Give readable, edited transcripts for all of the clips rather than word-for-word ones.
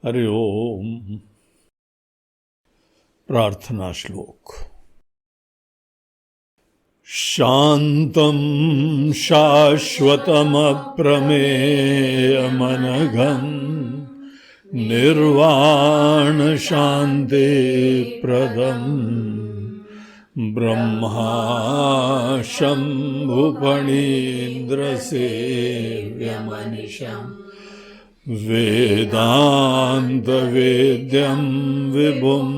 हरि ओम। प्रार्थना श्लोक। शांतं शाश्वतमप्रमेयमनघं निर्वाण शांति प्रदं ब्रह्मा शम्भुफणीन्द्रसेव्यमनिशम् वेदांत वेद्यं विभुं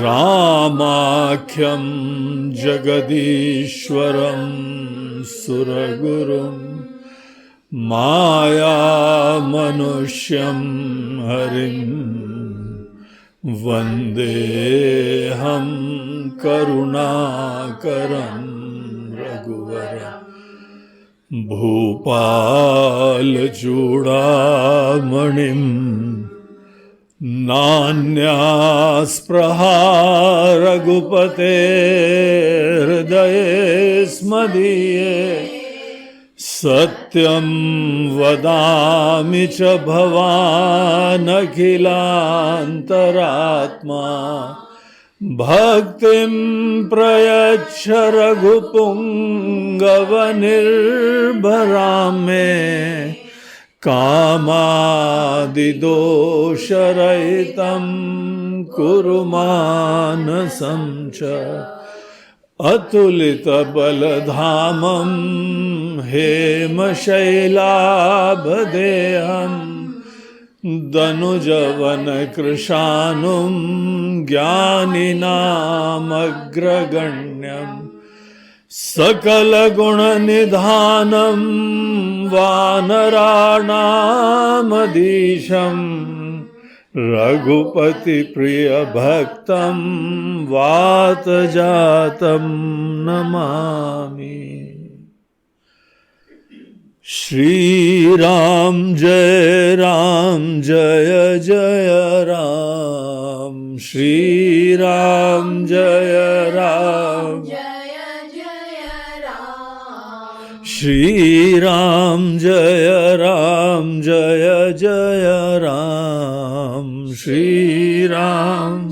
रामाख्यं जगदीश्वरं सुरगुरुं मायामनुष्यं हरिं वन्देऽहं करुणाकरं रघुवरम् भूपालचूडामणिं नान्यास्पृहा रघुपते हृदये स्मदीये सत्यं वदामि च भवानखिलान्तरात्मा भक्तिं प्रयच्छ रघुपुङ्गवनिर्भरां मे कामादिदोषरहितं कुरु मानसं च अतुलितबलधामं हेमशैलाभदेहं दनुजवनकृशानुं ज्ञानिनामग्रगण्यं सकलगुणनिधानं वानराणामधीशं रघुपतिप्रियभक्तं वातजातं नमामि। श्री राम जय जय राम। श्री राम जय राम। श्री राम जय जय राम। श्री राम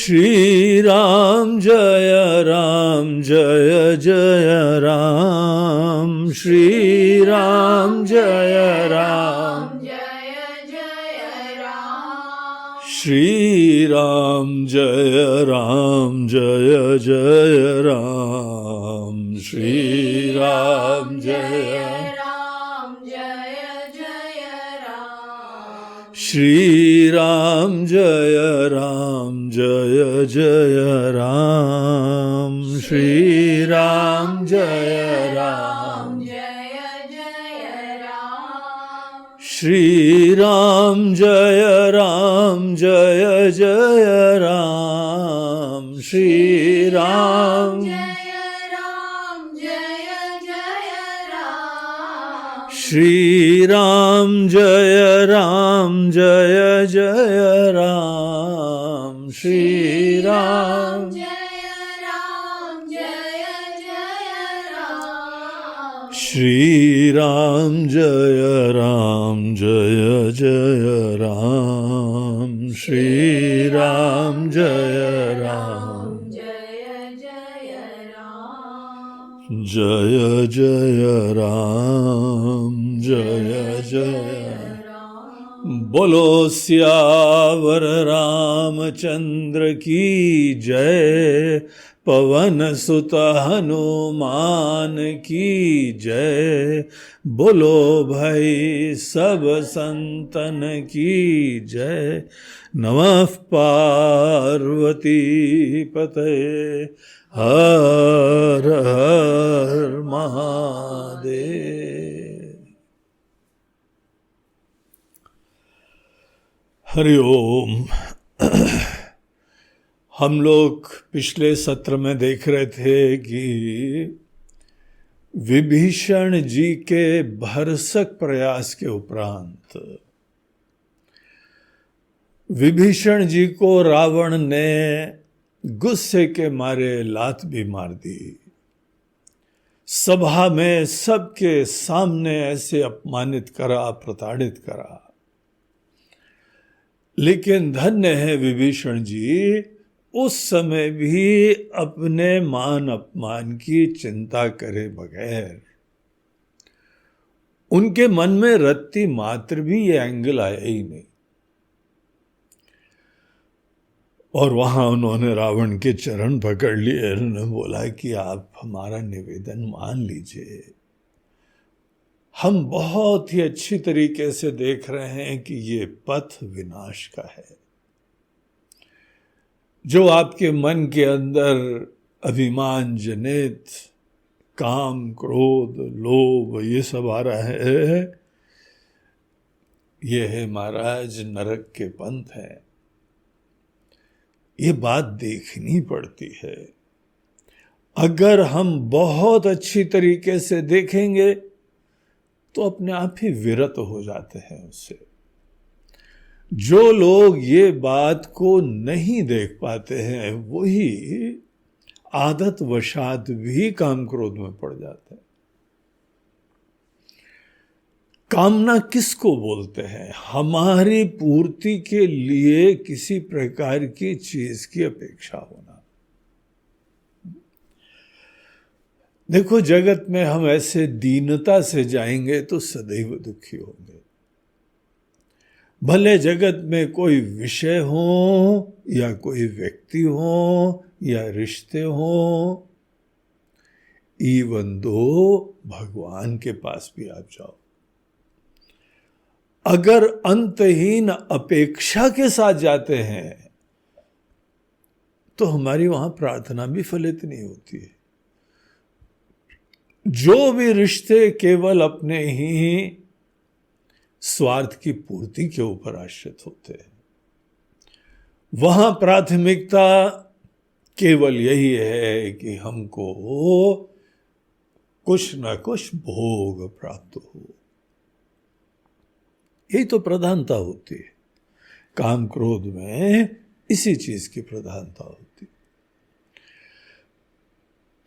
श्री राम जय जय राम। श्री राम जय जय राम। श्री राम जय जय राम। श्री राम जय श्री राम जय जय राम। श्री राम जय जय राम। श्री राम जय जय राम। श्री राम श्री राम जय जय राम। श्री राम श्री राम जय जय राम। श्री राम जय जय जय राम। जय जय बोलो सियावर रामचंद्र की जय। पवन सुत हनुमान की जय। बोलो भाई सब संतन की जय। नमः पार्वती पते हर हर महादेव। हरि ओम। हम लोग पिछले सत्र में देख रहे थे कि विभीषण जी के भरसक प्रयास के उपरांत विभीषण जी को रावण ने गुस्से के मारे लात भी मार दी। सभा में सबके सामने ऐसे अपमानित करा, प्रताड़ित करा। लेकिन धन्य है विभीषण जी, उस समय भी अपने मान अपमान की चिंता करे बगैर उनके मन में रत्ती मात्र भी ये एंगल आया ही नहीं। और वहां उन्होंने रावण के चरण पकड़ लिए, उन्होंने बोला कि आप हमारा निवेदन मान लीजिए। हम बहुत ही अच्छी तरीके से देख रहे हैं कि ये पथ विनाश का है। जो आपके मन के अंदर अभिमान जनित काम, क्रोध, लोभ ये सब आ रहा है, ये है महाराज नरक के पंथ है। ये बात देखनी पड़ती है। अगर हम बहुत अच्छी तरीके से देखेंगे तो अपने आप ही विरत हो जाते हैं उससे। जो लोग ये बात को नहीं देख पाते हैं वही आदत वशात भी काम क्रोध में पड़ जाते हैं। कामना किसको बोलते हैं? हमारी पूर्ति के लिए किसी प्रकार की चीज की अपेक्षा होना। देखो, जगत में हम ऐसे दीनता से जाएंगे तो सदैव दुखी होंगे। भले जगत में कोई विषय हो या कोई व्यक्ति हो या रिश्ते हो, इवन दो भगवान के पास भी आप जाओ, अगर अंतहीन अपेक्षा के साथ जाते हैं तो हमारी वहां प्रार्थना भी फलित नहीं होती है। जो भी रिश्ते केवल अपने ही स्वार्थ की पूर्ति के ऊपर आश्रित होते हैं, वहां प्राथमिकता केवल यही है कि हमको कुछ न कुछ भोग प्राप्त हो। यही तो प्रधानता होती है। काम क्रोध में इसी चीज की प्रधानता होती है।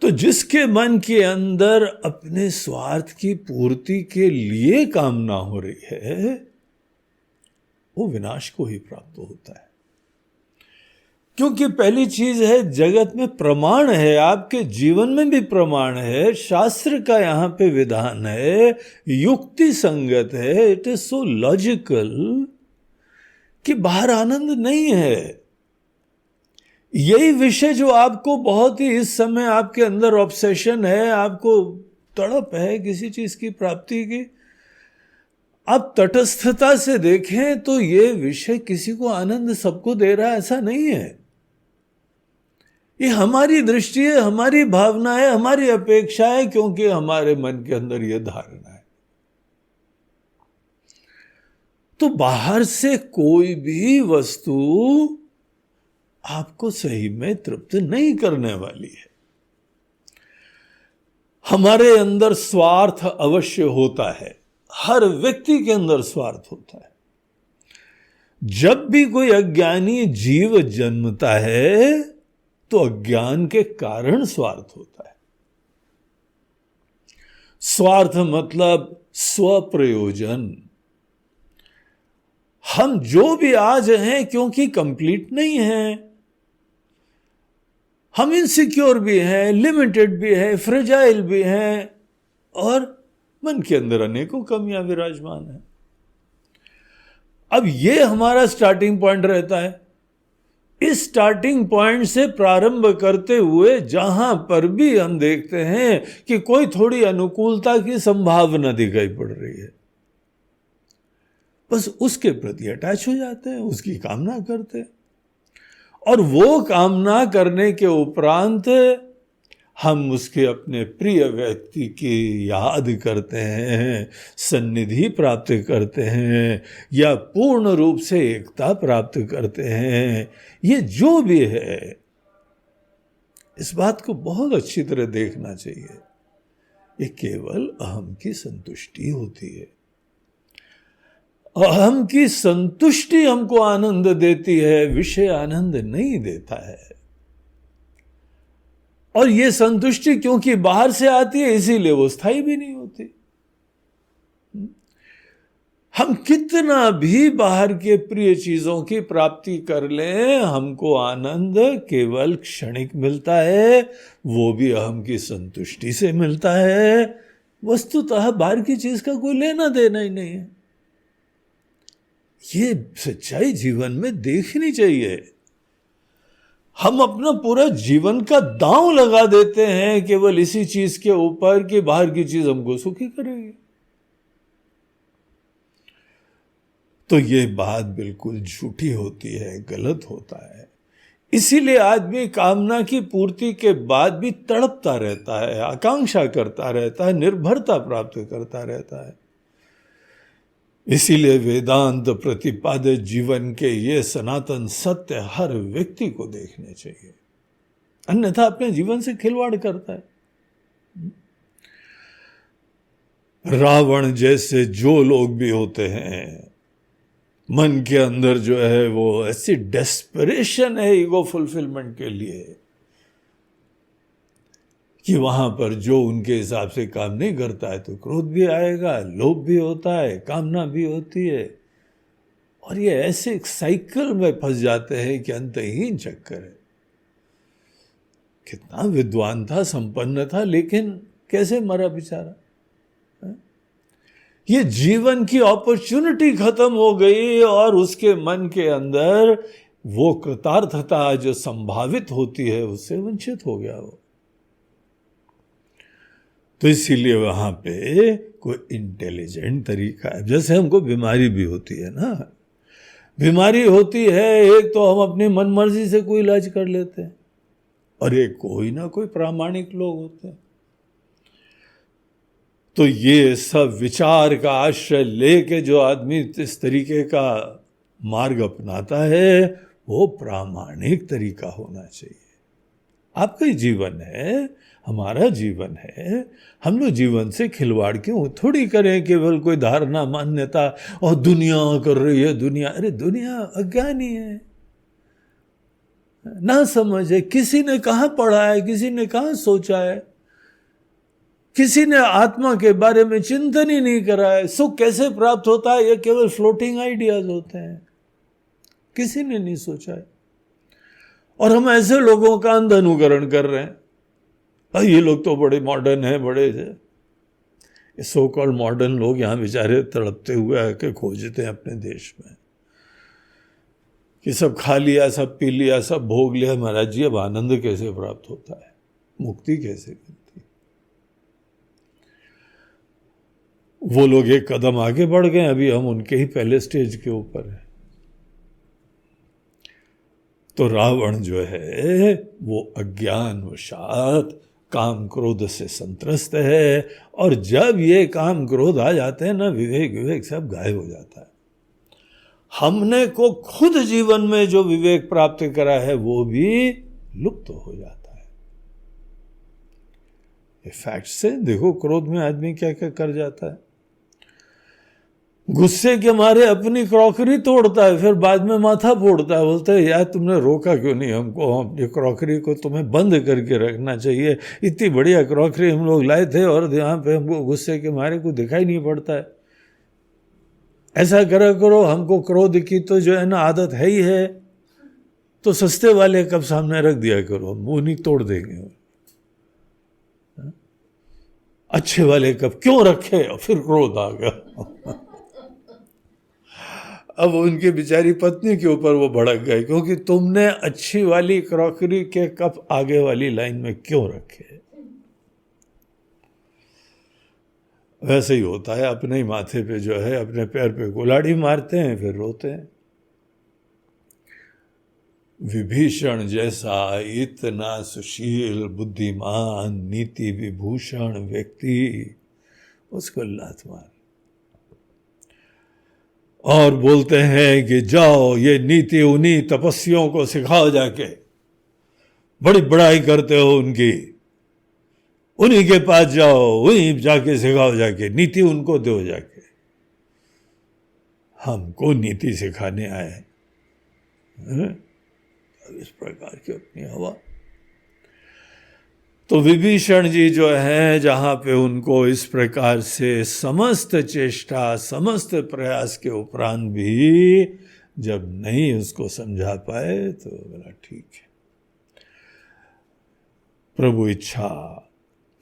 तो जिसके मन के अंदर अपने स्वार्थ की पूर्ति के लिए कामना हो रही है, वो विनाश को ही प्राप्त होता है। क्योंकि पहली चीज है, जगत में प्रमाण है, आपके जीवन में भी प्रमाण है, शास्त्र का यहां पे विधान है, युक्ति संगत है, इट इज सो लॉजिकल कि बाहर आनंद नहीं है। यही विषय जो आपको बहुत ही इस समय आपके अंदर ऑब्सेशन है, आपको तड़प है किसी चीज की प्राप्ति की, आप तटस्थता से देखें तो ये विषय किसी को आनंद सबको दे रहा है, ऐसा नहीं है। ये हमारी दृष्टि है, हमारी भावना है, हमारी अपेक्षा है, क्योंकि हमारे मन के अंदर यह धारणा है। तो बाहर से कोई भी वस्तु आपको सही में तृप्त नहीं करने वाली है। हमारे अंदर स्वार्थ अवश्य होता है, हर व्यक्ति के अंदर स्वार्थ होता है। जब भी कोई अज्ञानी जीव जन्मता है तो अज्ञान के कारण स्वार्थ होता है। स्वार्थ मतलब स्वप्रयोजन। हम जो भी आज हैं क्योंकि कंप्लीट नहीं हैं, हम इनसिक्योर भी हैं, लिमिटेड भी हैं, फ्रेजाइल भी हैं, और मन के अंदर अनेकों कमियां विराजमान हैं। अब ये हमारा स्टार्टिंग पॉइंट रहता है। इस स्टार्टिंग पॉइंट से प्रारंभ करते हुए जहां पर भी हम देखते हैं कि कोई थोड़ी अनुकूलता की संभावना दिखाई पड़ रही है, बस उसके प्रति अटैच हो जाते हैं, उसकी कामना करते हैं, और वो कामना करने के उपरांत हम उसके अपने प्रिय व्यक्ति की याद करते हैं, सन्निधि प्राप्त करते हैं, या पूर्ण रूप से एकता प्राप्त करते हैं। ये जो भी है, इस बात को बहुत अच्छी तरह देखना चाहिए। ये केवल अहम की संतुष्टि होती है। अहम की संतुष्टि हमको आनंद देती है, विषय आनंद नहीं देता है। और ये संतुष्टि क्योंकि बाहर से आती है इसीलिए वो स्थायी भी नहीं होती। हम कितना भी बाहर के प्रिय चीजों की प्राप्ति कर लें, हमको आनंद केवल क्षणिक मिलता है, वो भी अहम की संतुष्टि से मिलता है। वस्तुतः बाहर की चीज का कोई लेना देना ही नहीं है। ये सच्चाई जीवन में देखनी चाहिए। हम अपना पूरा जीवन का दांव लगा देते हैं केवल इसी चीज के ऊपर कि बाहर की चीज हमको सुखी करेगी। तो ये बात बिल्कुल झूठी होती है, गलत होता है। इसीलिए आदमी कामना की पूर्ति के बाद भी तड़पता रहता है, आकांक्षा करता रहता है, निर्भरता प्राप्त करता रहता है। इसीलिए वेदांत प्रतिपादित जीवन के ये सनातन सत्य हर व्यक्ति को देखने चाहिए, अन्यथा अपने जीवन से खिलवाड़ करता है। रावण जैसे जो लोग भी होते हैं, मन के अंदर जो है वो ऐसी डेस्परेशन है ईगो फुलफिलमेंट के लिए कि वहां पर जो उनके हिसाब से काम नहीं करता है तो क्रोध भी आएगा, लोभ भी होता है, कामना भी होती है, और ये ऐसे एक साइकिल में फंस जाते हैं कि अंतहीन चक्कर है। कितना विद्वान था, संपन्न था, लेकिन कैसे मरा बेचारा। ये जीवन की अपॉर्चुनिटी खत्म हो गई और उसके मन के अंदर वो कृतार्थता जो संभावित होती है उससे वंचित हो गया वो। तो इसीलिए वहां पे कोई इंटेलिजेंट तरीका है। जैसे हमको बीमारी भी होती है ना, बीमारी होती है, एक तो हम अपनी मनमर्जी से कोई इलाज कर लेते हैं और एक कोई ना कोई प्रामाणिक लोग होते हैं। तो ये सब विचार का आश्रय लेके जो आदमी इस तरीके का मार्ग अपनाता है वो प्रामाणिक तरीका होना चाहिए। आपका ही जीवन है, हमारा जीवन है, हम लोग जीवन से खिलवाड़ क्यों थोड़ी करें केवल कोई धारणा मान्यता और दुनिया कर रही है दुनिया। अरे दुनिया अज्ञानी है, ना समझ है, किसी ने कहाँ पढ़ा है, किसी ने कहाँ सोचा है, किसी ने आत्मा के बारे में चिंतन ही नहीं करा है। सुख कैसे प्राप्त होता है ये केवल फ्लोटिंग आइडियाज होते हैं, किसी ने नहीं सोचा है। और हम ऐसे लोगों का अंध अनुकरण कर रहे हैं। ये लोग तो बड़े मॉडर्न हैं, बड़े सो कॉल्ड मॉडर्न लोग यहाँ बेचारे तड़पते हुए आके खोजते हैं अपने देश में कि सब खा लिया, सब पी लिया, सब भोग लिया, महाराज जी अब आनंद कैसे प्राप्त होता है, मुक्ति कैसे मिलती। वो लोग एक कदम आगे बढ़ गए, अभी हम उनके ही पहले स्टेज के ऊपर हैं। तो रावण जो है वो अज्ञान वशात काम क्रोध से संत्रस्त है, और जब ये काम क्रोध आ जाते हैं ना, विवेक विवेक सब गायब हो जाता है। हमने को खुद जीवन में जो विवेक प्राप्त करा है वो भी लुप्त हो जाता है। ये फैक्ट से देखो, क्रोध में आदमी क्या क्या कर जाता है। गुस्से के मारे अपनी क्रॉकरी तोड़ता है, फिर बाद में माथा फोड़ता है, बोलता है यार तुमने रोका क्यों नहीं हमको, अपनी क्रॉकरी को तुम्हें बंद करके रखना चाहिए, इतनी बढ़िया क्रॉकरी हम लोग लाए थे और यहाँ पे हमको गुस्से के मारे को दिखाई नहीं पड़ता है। ऐसा करा करो, हमको क्रोध की तो जो है ना आदत है ही है, तो सस्ते वाले कप सामने रख दिया करो, मुंह नहीं तोड़ देंगे। अच्छे वाले कप क्यों रखे, और फिर क्रोध आ गया। अब उनकी बेचारी पत्नी के ऊपर वो भड़क गए क्योंकि तुमने अच्छी वाली क्रॉकरी के कप आगे वाली लाइन में क्यों रखे। वैसे ही होता है, अपने ही माथे पे जो है अपने पैर पे कुल्हाड़ी मारते हैं फिर रोते हैं। विभीषण जैसा इतना सुशील बुद्धिमान नीति विभूषण व्यक्ति, उसको लात मार और बोलते हैं कि जाओ ये नीति उन्हीं तपस्वियों को सिखाओ, जाके बड़ी बड़ाई करते हो उनकी, उन्हीं के पास जाओ, उन्हीं जाके सिखाओ, जाके नीति उनको दो जाके। हमको नीति सिखाने आए हैं? इस प्रकार की अपनी हवा। तो विभीषण जी जो है, जहाँ पे उनको इस प्रकार से समस्त चेष्टा, समस्त प्रयास के उपरांत भी जब नहीं उसको समझा पाए, तो बोला ठीक है, प्रभु इच्छा।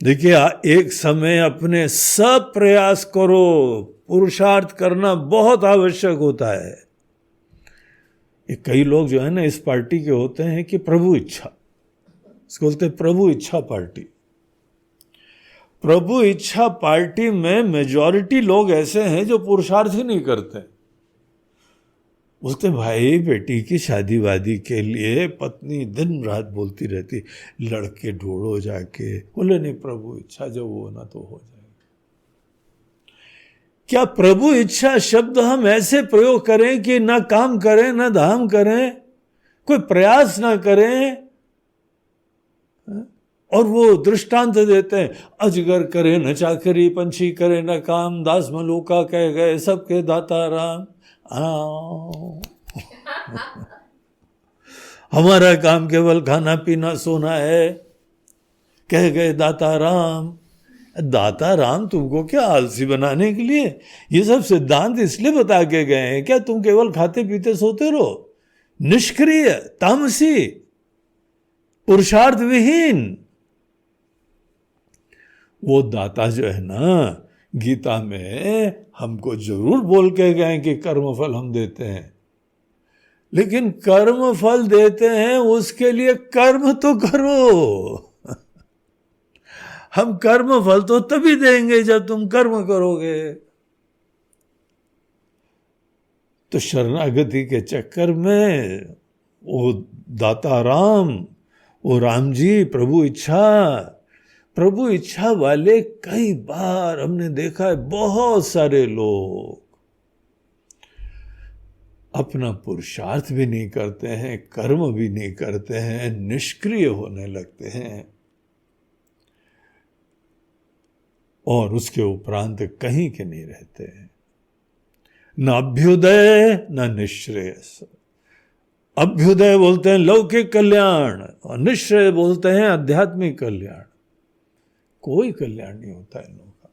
देखिए, एक समय अपने सब प्रयास करो, पुरुषार्थ करना बहुत आवश्यक होता है। ये कई लोग जो है ना इस पार्टी के होते हैं कि प्रभु इच्छा, इसको बोलते हैं प्रभु इच्छा पार्टी। प्रभु इच्छा पार्टी में मेजॉरिटी लोग ऐसे हैं जो पुरुषार्थ ही नहीं करते। बोलते भाई बेटी की शादी वादी के लिए पत्नी दिन रात बोलती रहती, लड़के ढूंढो जाके। बोले नहीं, प्रभु इच्छा जब वो ना तो हो जाए। क्या प्रभु इच्छा शब्द हम ऐसे प्रयोग करें कि ना काम करें ना धाम करें, कोई प्रयास ना करें? और वो दृष्टांत देते हैं, अजगर करे न चाकरी, पंछी करे न काम, दास मलूका कह गए सबके दाता राम। हमारा काम केवल खाना पीना सोना है, कह गए दाता राम। दाता राम तुमको क्या आलसी बनाने के लिए? ये सब सिद्धांत इसलिए बता के गए हैं क्या तुम केवल खाते पीते सोते रहो, निष्क्रिय, तामसी, पुरुषार्थ विहीन? वो दाता जो है ना, गीता में हमको जरूर बोल के गए कि कर्मफल हम देते हैं, लेकिन कर्म फल देते हैं उसके लिए कर्म तो करो। हम कर्म फल तो तभी देंगे जब तुम कर्म करोगे। तो शरणागति के चक्कर में वो दाता राम, वो राम जी, प्रभु इच्छा वाले कई बार हमने देखा है, बहुत सारे लोग अपना पुरुषार्थ भी नहीं करते हैं, कर्म भी नहीं करते हैं, निष्क्रिय होने लगते हैं, और उसके उपरांत कहीं के नहीं रहते हैं। न अभ्युदय न निश्रेयस। अभ्युदय बोलते हैं लौकिक कल्याण, और निश्रेय बोलते हैं आध्यात्मिक कल्याण। कोई कल्याण नहीं होता इन लोगों का।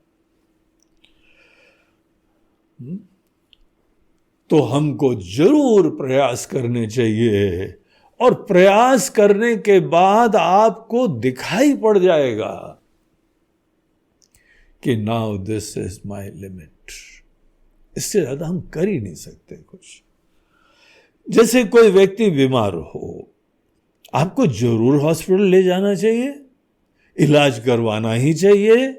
तो हमको जरूर प्रयास करने चाहिए, और प्रयास करने के बाद आपको दिखाई पड़ जाएगा कि now this is my limit. इससे ज्यादा हम कर ही नहीं सकते कुछ। जैसे कोई व्यक्ति बीमार हो, आपको जरूर हॉस्पिटल ले जाना चाहिए, इलाज करवाना ही चाहिए।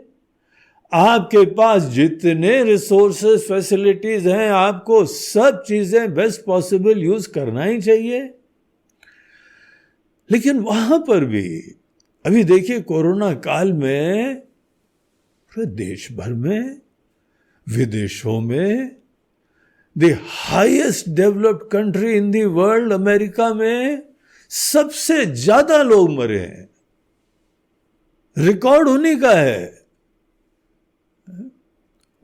आपके पास जितने रिसोर्सेस, फैसिलिटीज हैं, आपको सब चीजें बेस्ट पॉसिबल यूज करना ही चाहिए। लेकिन वहां पर भी अभी देखिए, कोरोना काल में पूरे देश भर में, विदेशों में, the highest developed country in the world America में सबसे ज्यादा लोग मरे हैं। रिकॉर्ड उन्हीं का है।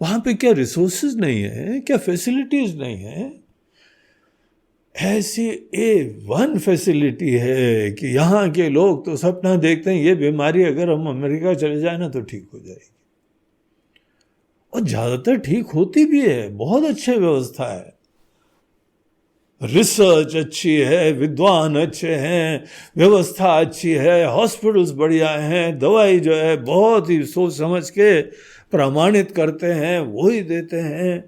वहां पे क्या रिसोर्सेज नहीं है, क्या फैसिलिटीज नहीं है? ऐसी A1 फैसिलिटी है कि यहां के लोग तो सपना देखते हैं ये बीमारी अगर हम अमेरिका चले जाए ना तो ठीक हो जाएगी, और ज्यादातर ठीक होती भी है। बहुत अच्छी व्यवस्था है, रिसर्च अच्छी है, विद्वान अच्छे हैं, व्यवस्था अच्छी है, हॉस्पिटल्स बढ़िया हैं, दवाई जो है बहुत ही सोच समझ के प्रमाणित करते हैं, वो ही देते हैं।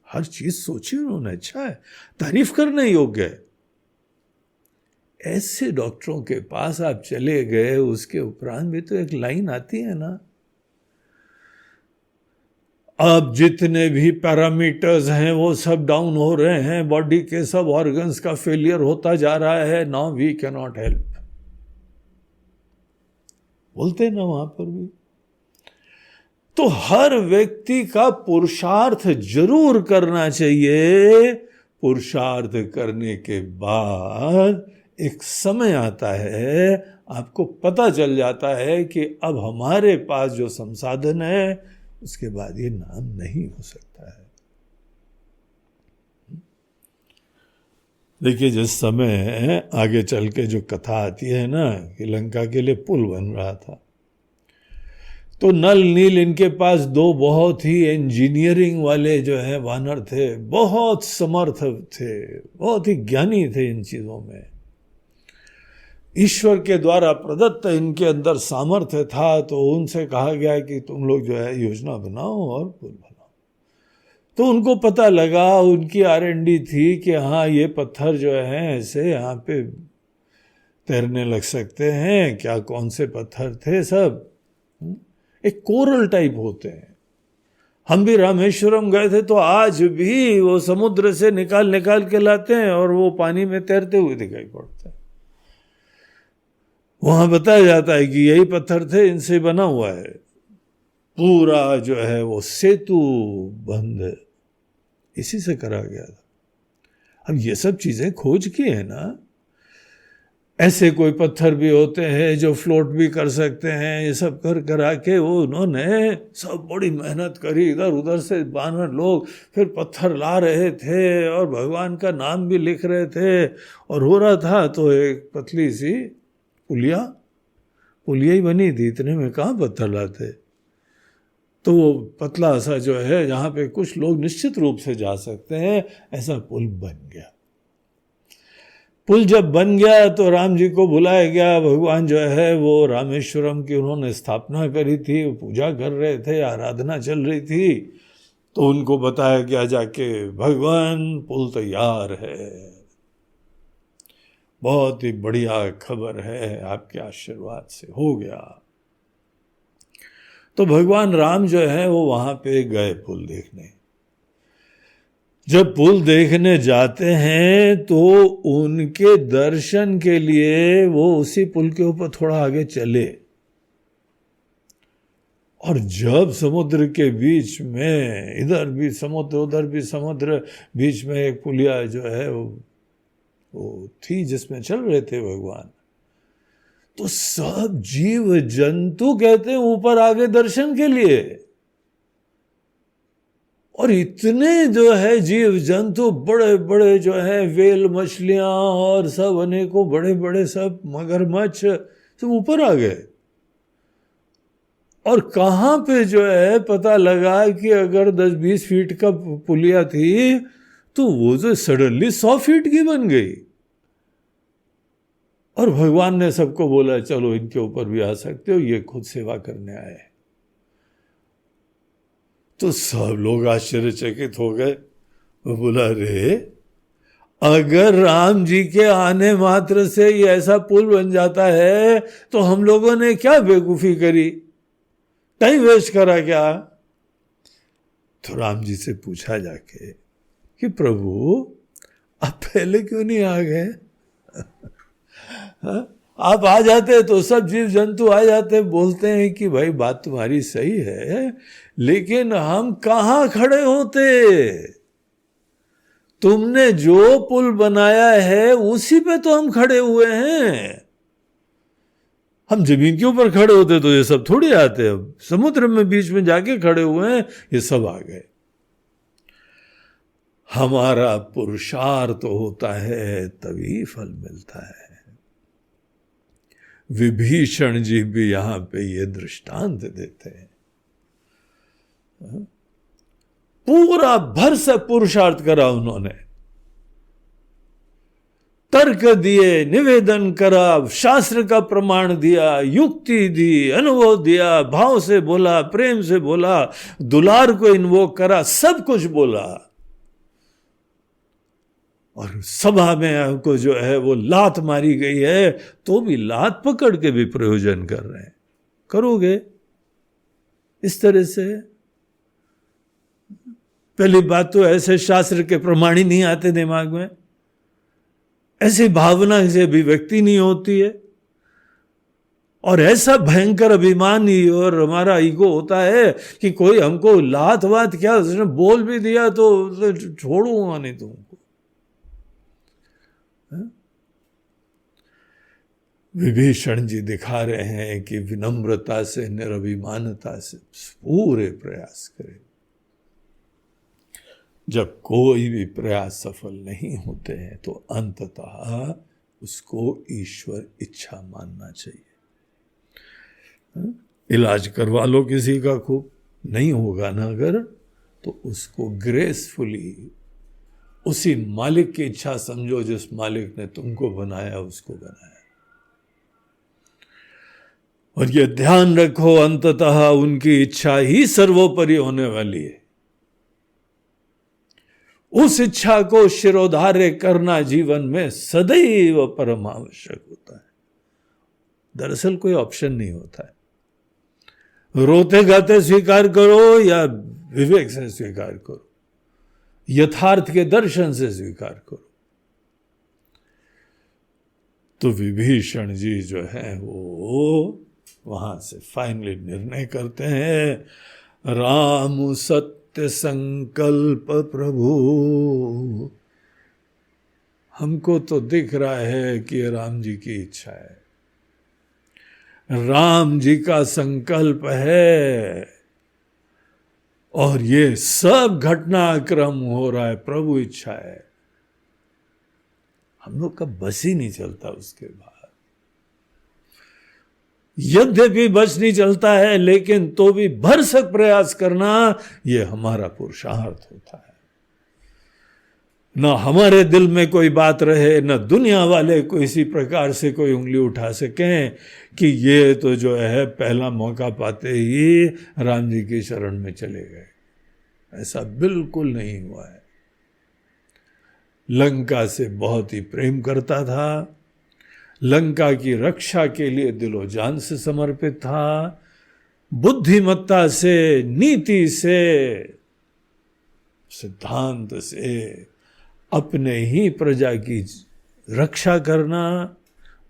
हर चीज सोची उन्होंने, अच्छा है, तारीफ करने योग्य है। ऐसे डॉक्टरों के पास आप चले गए, उसके उपरांत भी तो एक लाइन आती है ना, अब जितने भी पैरामीटर्स हैं वो सब डाउन हो रहे हैं, बॉडी के सब ऑर्गन्स का फेलियर होता जा रहा है, now we can not help, बोलते ना वहां पर भी। तो हर व्यक्ति का पुरुषार्थ जरूर करना चाहिए। पुरुषार्थ करने के बाद एक समय आता है, आपको पता चल जाता है कि अब हमारे पास जो संसाधन है उसके बाद ये नाम नहीं हो सकता है। देखिए, जिस समय आगे चल के जो कथा आती है ना कि लंका के लिए पुल बन रहा था, तो नल नील इनके पास दो बहुत ही इंजीनियरिंग वाले जो है वानर थे, बहुत समर्थ थे, बहुत ही ज्ञानी थे इन चीजों में। ईश्वर के द्वारा प्रदत्त इनके अंदर सामर्थ्य था, तो उनसे कहा गया कि तुम लोग जो है योजना बनाओ और पुल बनाओ। तो उनको पता लगा, उनकी R&D थी कि हाँ ये पत्थर जो है ऐसे यहाँ पे तैरने लग सकते हैं। क्या कौन से पत्थर थे सब, एक कोरल टाइप होते हैं। हम भी रामेश्वरम गए थे तो आज भी वो समुद्र से निकाल के लाते हैं और वो पानी में तैरते हुए दिखाई पड़ते हैं। वहां बताया जाता है कि यही पत्थर थे, इनसे बना हुआ है पूरा जो है वो सेतु बंद, इसी से करा गया था। अब ये सब चीजें खोज की है ना। ऐसे कोई पत्थर भी होते हैं जो फ्लोट भी कर सकते हैं, ये सब करा के वो उन्होंने सब बड़ी मेहनत करी। इधर उधर से बानर लोग फिर पत्थर ला रहे थे और भगवान का नाम भी लिख रहे थे और हो रहा था। तो एक पतली सी पुलिया ही बनी थी, इतने में कहाँ पत्थर लाते। तो वो पतला सा जो है जहाँ पे कुछ लोग निश्चित रूप से जा सकते हैं, ऐसा पुल बन गया। पुल जब बन गया तो राम जी को बुलाया गया। भगवान जो है वो रामेश्वरम की उन्होंने स्थापना करी थी, वो पूजा कर रहे थे, आराधना चल रही थी। तो उनको बताया गया जाके, भगवान पुल तैयार है, बहुत ही बढ़िया खबर है, आपके आशीर्वाद से हो गया। तो भगवान राम जो है वो वहां पे गए पुल देखने। जब पुल देखने जाते हैं तो उनके दर्शन के लिए वो उसी पुल के ऊपर थोड़ा आगे चले, और जब समुद्र के बीच में, इधर भी समुद्र उधर भी समुद्र, बीच में एक पुलिया जो है वो थी जिसमें चल रहे थे भगवान, तो सब जीव जंतु कहते हैं ऊपर आगे दर्शन के लिए। और इतने जो है जीव जंतु, बड़े बड़े जो है वेल मछलियां और सब अनेकों बड़े बड़े सब मगरमच्छ सब ऊपर आ गए। और कहां पे जो है पता लगा कि अगर 10-20 फीट का पुलिया थी तो वो जो सडनली 100 फीट की बन गई। और भगवान ने सबको बोला चलो इनके ऊपर भी आ सकते हो, ये खुद सेवा करने आए। तो सब लोग आश्चर्यचकित हो गए। वो बोला, रे अगर राम जी के आने मात्र से ये ऐसा पुल बन जाता है तो हम लोगों ने क्या बेवकूफी करी, टाइम वेस्ट करा क्या। तो राम जी से पूछा जाके कि प्रभु आप पहले क्यों नहीं आ गए? आप आ जाते तो सब जीव जंतु आ जाते। बोलते हैं कि भाई बात तुम्हारी सही है, लेकिन हम कहां खड़े होते। तुमने जो पुल बनाया है उसी पे तो हम खड़े हुए हैं। हम जमीन के ऊपर खड़े होते तो ये सब थोड़ी आते। अब समुद्र में बीच में जाके खड़े हुए हैं, ये सब आ गए। हमारा पुरुषार्थ होता है तभी फल मिलता है। विभीषण जी भी यहां पे ये दृष्टांत देते हैं। पूरा भर से पुरुषार्थ करा उन्होंने, तर्क दिए, निवेदन करा, शास्त्र का प्रमाण दिया, युक्ति दी, अनुभव दिया, भाव से बोला, प्रेम से बोला, दुलार को इन्वोक करा, सब कुछ बोला। और सभा में हमको जो है वो लात मारी गई है तो भी लात पकड़ के भी प्रयोजन कर रहे हैं। करोगे इस तरह से? पहली बात तो ऐसे शास्त्र के प्रमाण ही नहीं आते दिमाग में, ऐसी भावना से अभिव्यक्ति नहीं होती है, और ऐसा भयंकर अभिमान ही और हमारा ईगो होता है कि कोई हमको लात वात क्या, उसने बोल भी दिया तो छोड़ूंगा नहीं तुमको। विभीषण जी दिखा रहे हैं कि विनम्रता से, निरभिमानता से पूरे प्रयास करें। जब कोई भी प्रयास सफल नहीं होते हैं तो अंततः उसको ईश्वर इच्छा मानना चाहिए। इलाज करवा लो किसी का, खूब नहीं होगा ना अगर, तो उसको ग्रेसफुली उसी मालिक की इच्छा समझो जिस मालिक ने तुमको बनाया उसको बनाया। और ये ध्यान रखो अंततः उनकी इच्छा ही सर्वोपरि होने वाली है। उस इच्छा को शिरोधार्य करना जीवन में सदैव परम आवश्यक होता है। दरअसल कोई ऑप्शन नहीं होता है। रोते गाते स्वीकार करो या विवेक से स्वीकार करो, यथार्थ के दर्शन से स्वीकार करो। तो विभीषण जी जो है वो वहां से फाइनली निर्णय करते हैं, राम सत्य संकल्प प्रभु। हमको तो दिख रहा है कि ये राम जी की इच्छा है, राम जी का संकल्प है, और ये सब घटनाक्रम हो रहा है, प्रभु इच्छा है। हम लोग का बस ही नहीं चलता उसके बाद। यद्यपि बस नहीं चलता है, लेकिन तो भी भरसक प्रयास करना ये हमारा पुरुषार्थ होता है। न हमारे दिल में कोई बात रहे, न दुनिया वाले को इसी प्रकार से कोई उंगली उठा सकें कि ये तो जो है पहला मौका पाते ही राम जी की शरण में चले गए। ऐसा बिल्कुल नहीं हुआ है। लंका से बहुत ही प्रेम करता था, लंका की रक्षा के लिए दिलो जान से समर्पित था, बुद्धिमत्ता से, नीति से, सिद्धांत से अपने ही प्रजा की रक्षा करना,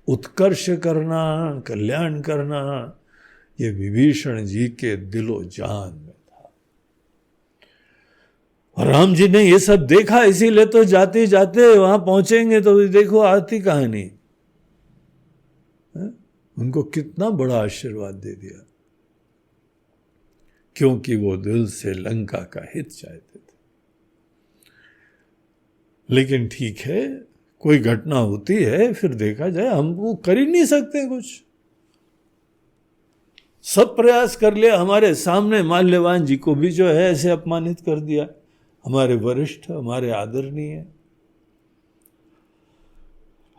उत्कर्ष करना, कल्याण करना, ये विभीषण जी के दिलो जान में था। और राम जी ने ये सब देखा, इसीलिए तो जाते जाते वहां पहुंचेंगे तो देखो आती कहानी, उनको कितना बड़ा आशीर्वाद दे दिया, क्योंकि वो दिल से लंका का हित चाहते थे। लेकिन ठीक है, कोई घटना होती है फिर देखा जाए, हम वो कर ही नहीं सकते कुछ। सब प्रयास कर लिया, हमारे सामने माल्यवान जी को भी जो है ऐसे अपमानित कर दिया, हमारे वरिष्ठ, हमारे आदरणीय।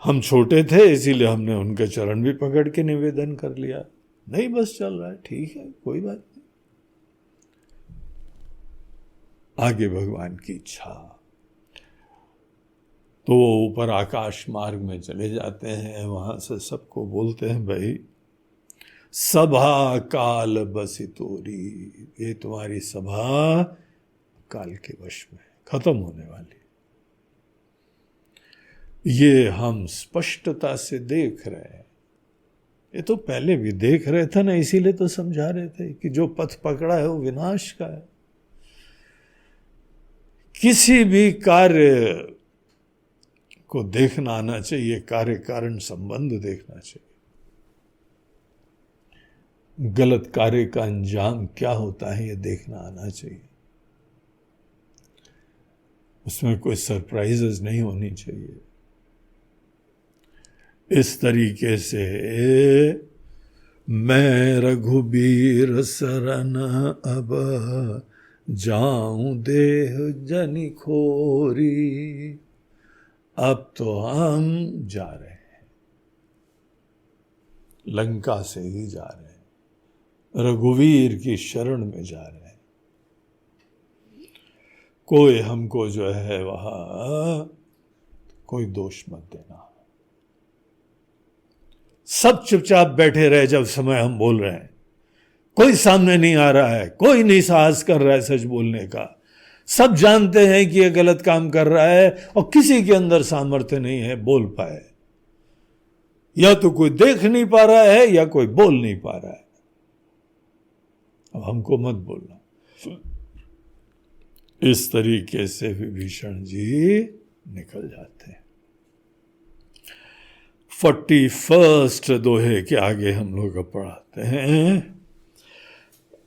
हम छोटे थे इसीलिए हमने उनके चरण भी पकड़ के निवेदन कर लिया, नहीं बस चल रहा है, ठीक है, कोई बात नहीं, आगे भगवान की इच्छा। तो वो ऊपर आकाश मार्ग में चले जाते हैं, वहां से सबको बोलते हैं, भाई सभा काल बसी तोरी, ये तुम्हारी सभा काल के वश में खत्म होने वाली। ये हम स्पष्टता से देख रहे हैं, ये तो पहले भी देख रहे थे ना, इसीलिए तो समझा रहे थे कि जो पथ पकड़ा है वो विनाश का है। किसी भी कार्य को देखना आना चाहिए, कार्य कारण संबंध देखना चाहिए। गलत कार्य का अंजाम क्या होता है ये देखना आना चाहिए, उसमें कोई सरप्राइजेस नहीं होनी चाहिए। इस तरीके से मैं रघुबीर शरण अब जाऊं देह जनि खोरी, अब तो हम जा रहे हैं, लंका से ही जा रहे हैं, रघुवीर की शरण में जा रहे हैं। कोई हमको जो है वहां कोई दोष मत देना। सब चुपचाप बैठे रहे जब समय हम बोल रहे हैं, कोई सामने नहीं आ रहा है, कोई नहीं साहस कर रहा है सच बोलने का। सब जानते हैं कि ये गलत काम कर रहा है और किसी के अंदर सामर्थ्य नहीं है बोल पाए, या तो कोई देख नहीं पा रहा है या कोई बोल नहीं पा रहा है। अब हमको मत बोलना। इस तरीके से विभीषण जी निकल जाते हैं। 41 दोहे के आगे हम लोग पढ़ाते हैं,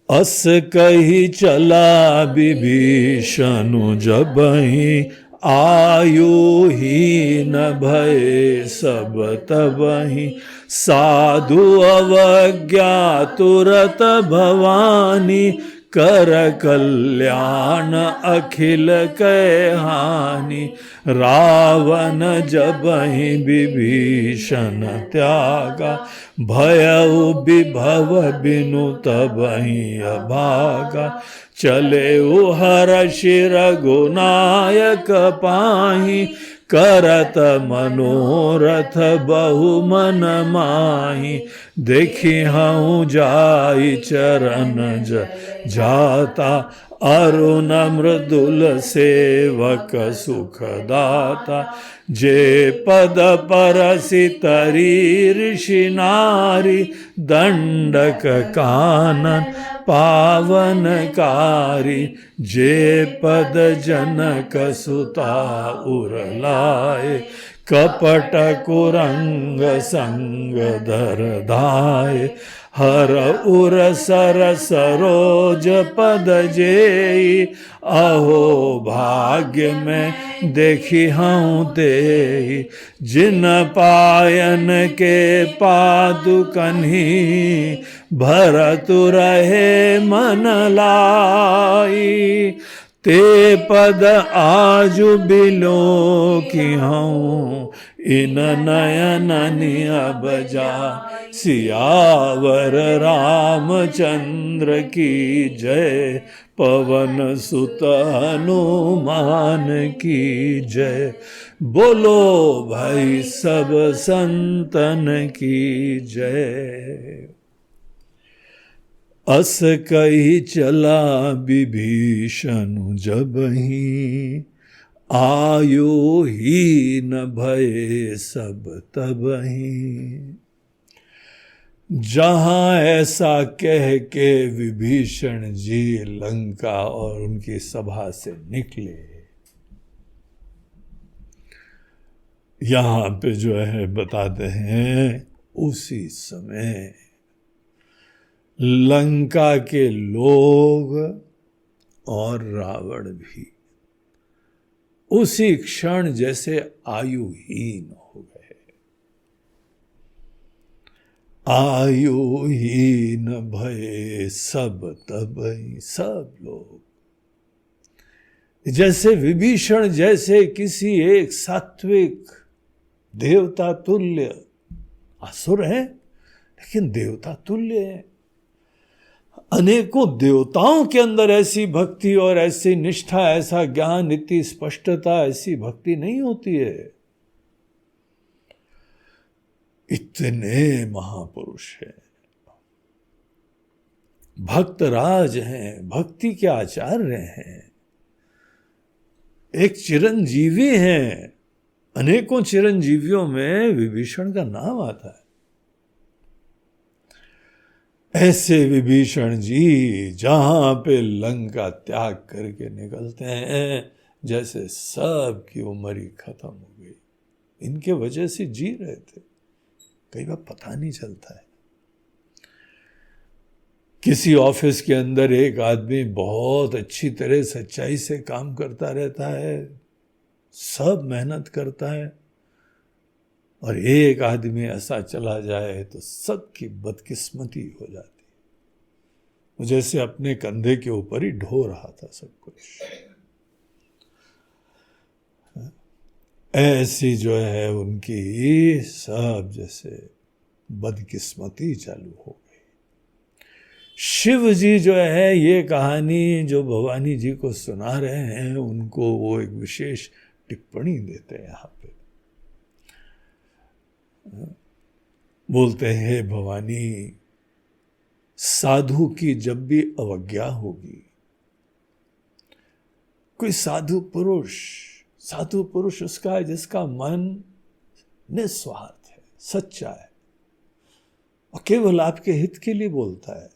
अस कही चला विभीषण जबहि आयु ही न भय सब तबहि साधु अवज्ञा तुरत भवानी कर कल्याण अखिल कै हानि रावण जबहि विभीषण त्यागा भयउ विभव बिनु तबहि अभागा चले हर्षि रघुनायक पाहि करत मनोरथ बहु मन माहि देखि हूँ जाई चरण जाता अरुण मृदुल सेवक सुखदाता जे पद परसि तरी ऋषि नारी दंडक कानन पावनकारी जे पद जनक सुता उरलाए कपट कुरंग संग धर धाय हर उर सर सरोज पद जेई अहो भाग्य में देखी हूँ ते जिन पायन के पादुकन्ही भरत रहे मन लाई ते पद आजु बिलो की हूँ इन नयन अब जा सियावर रामचंद्र की जय पवन सुत हनुमान की जय बोलो भाई सब संतन की जय। अस कही चला विभीषण जबहि आयु ही न भय सब तबहि। जहां ऐसा कह के विभीषण जी लंका और उनकी सभा से निकले, यहां पे जो है बताते हैं उसी समय लंका के लोग और रावण भी उसी क्षण जैसे आयुहीन हो गए। आयुहीन भये सब तबहि, सब लोग जैसे विभीषण जैसे किसी एक सात्विक देवता तुल्य, असुर है लेकिन देवता तुल्य है। अनेकों देवताओं के अंदर ऐसी भक्ति और ऐसी निष्ठा, ऐसा ज्ञान, इतनी स्पष्टता, ऐसी भक्ति नहीं होती है। इतने महापुरुष हैं, भक्तराज हैं, भक्ति के आचार्य हैं, एक चिरंजीवी हैं। अनेकों चिरंजीवियों में विभीषण का नाम आता है। ऐसे विभीषण जी जहां पे लंका त्याग करके निकलते हैं जैसे सब की उम्र ही खत्म हो गई। इनके वजह से जी रहे थे, कई बार पता नहीं चलता है। किसी ऑफिस के अंदर एक आदमी बहुत अच्छी तरह सच्चाई से काम करता रहता है, सब मेहनत करता है, और एक आदमी ऐसा चला जाए तो सबकी बदकिस्मती हो जाती है। वो जैसे अपने कंधे के ऊपर ही ढो रहा था सब कुछ। ऐसी जो है उनकी सब जैसे बदकिस्मती चालू हो गई। शिव जी जो है ये कहानी जो भवानी जी को सुना रहे हैं उनको वो एक विशेष टिप्पणी देते हैं यहाँ पे। बोलते हैं भवानी, साधु की जब भी अवज्ञा होगी, कोई साधु पुरुष उसका है जिसका मन निस्वार्थ है, सच्चा है और केवल आपके हित के लिए बोलता है।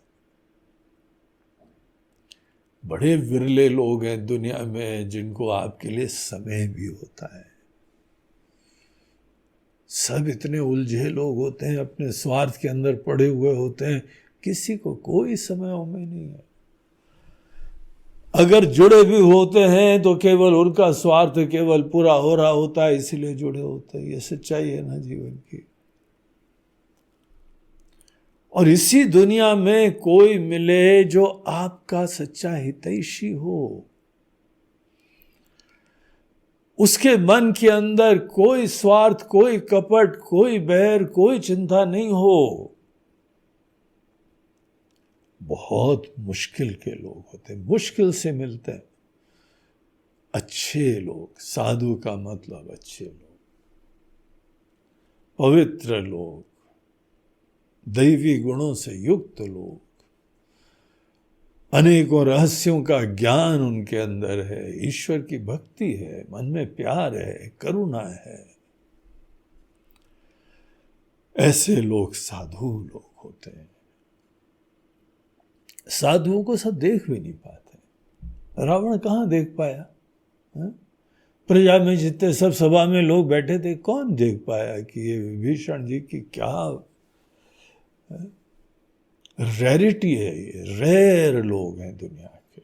बड़े विरले लोग हैं दुनिया में जिनको आपके लिए समय भी होता है। सब इतने उलझे लोग होते हैं, अपने स्वार्थ के अंदर पड़े हुए होते हैं, किसी को कोई समय में नहीं है। अगर जुड़े भी होते हैं तो केवल उनका स्वार्थ केवल पूरा हो रहा होता है, इसलिए जुड़े होते हैं। ये सच्चाई है ना जीवन की। और इसी दुनिया में कोई मिले जो आपका सच्चा हितैषी हो, उसके मन के अंदर कोई स्वार्थ, कोई कपट, कोई बैर, कोई चिंता नहीं हो, बहुत मुश्किल के लोग होते हैं, मुश्किल से मिलते हैं अच्छे लोग। साधु का मतलब अच्छे लोग, पवित्र लोग, दैवी गुणों से युक्त लोग, अनेकों रहस्यों का ज्ञान उनके अंदर है, ईश्वर की भक्ति है, मन में प्यार है, करुणा है। ऐसे लोग साधु लोग होते हैं। साधुओं को सब देख भी नहीं पाते। रावण कहाँ देख पाया? प्रजा में जितने सब सभा में लोग बैठे थे, कौन देख पाया कि ये विभीषण जी की क्या रेरिटी है, ये रेयर लोग हैं दुनिया के।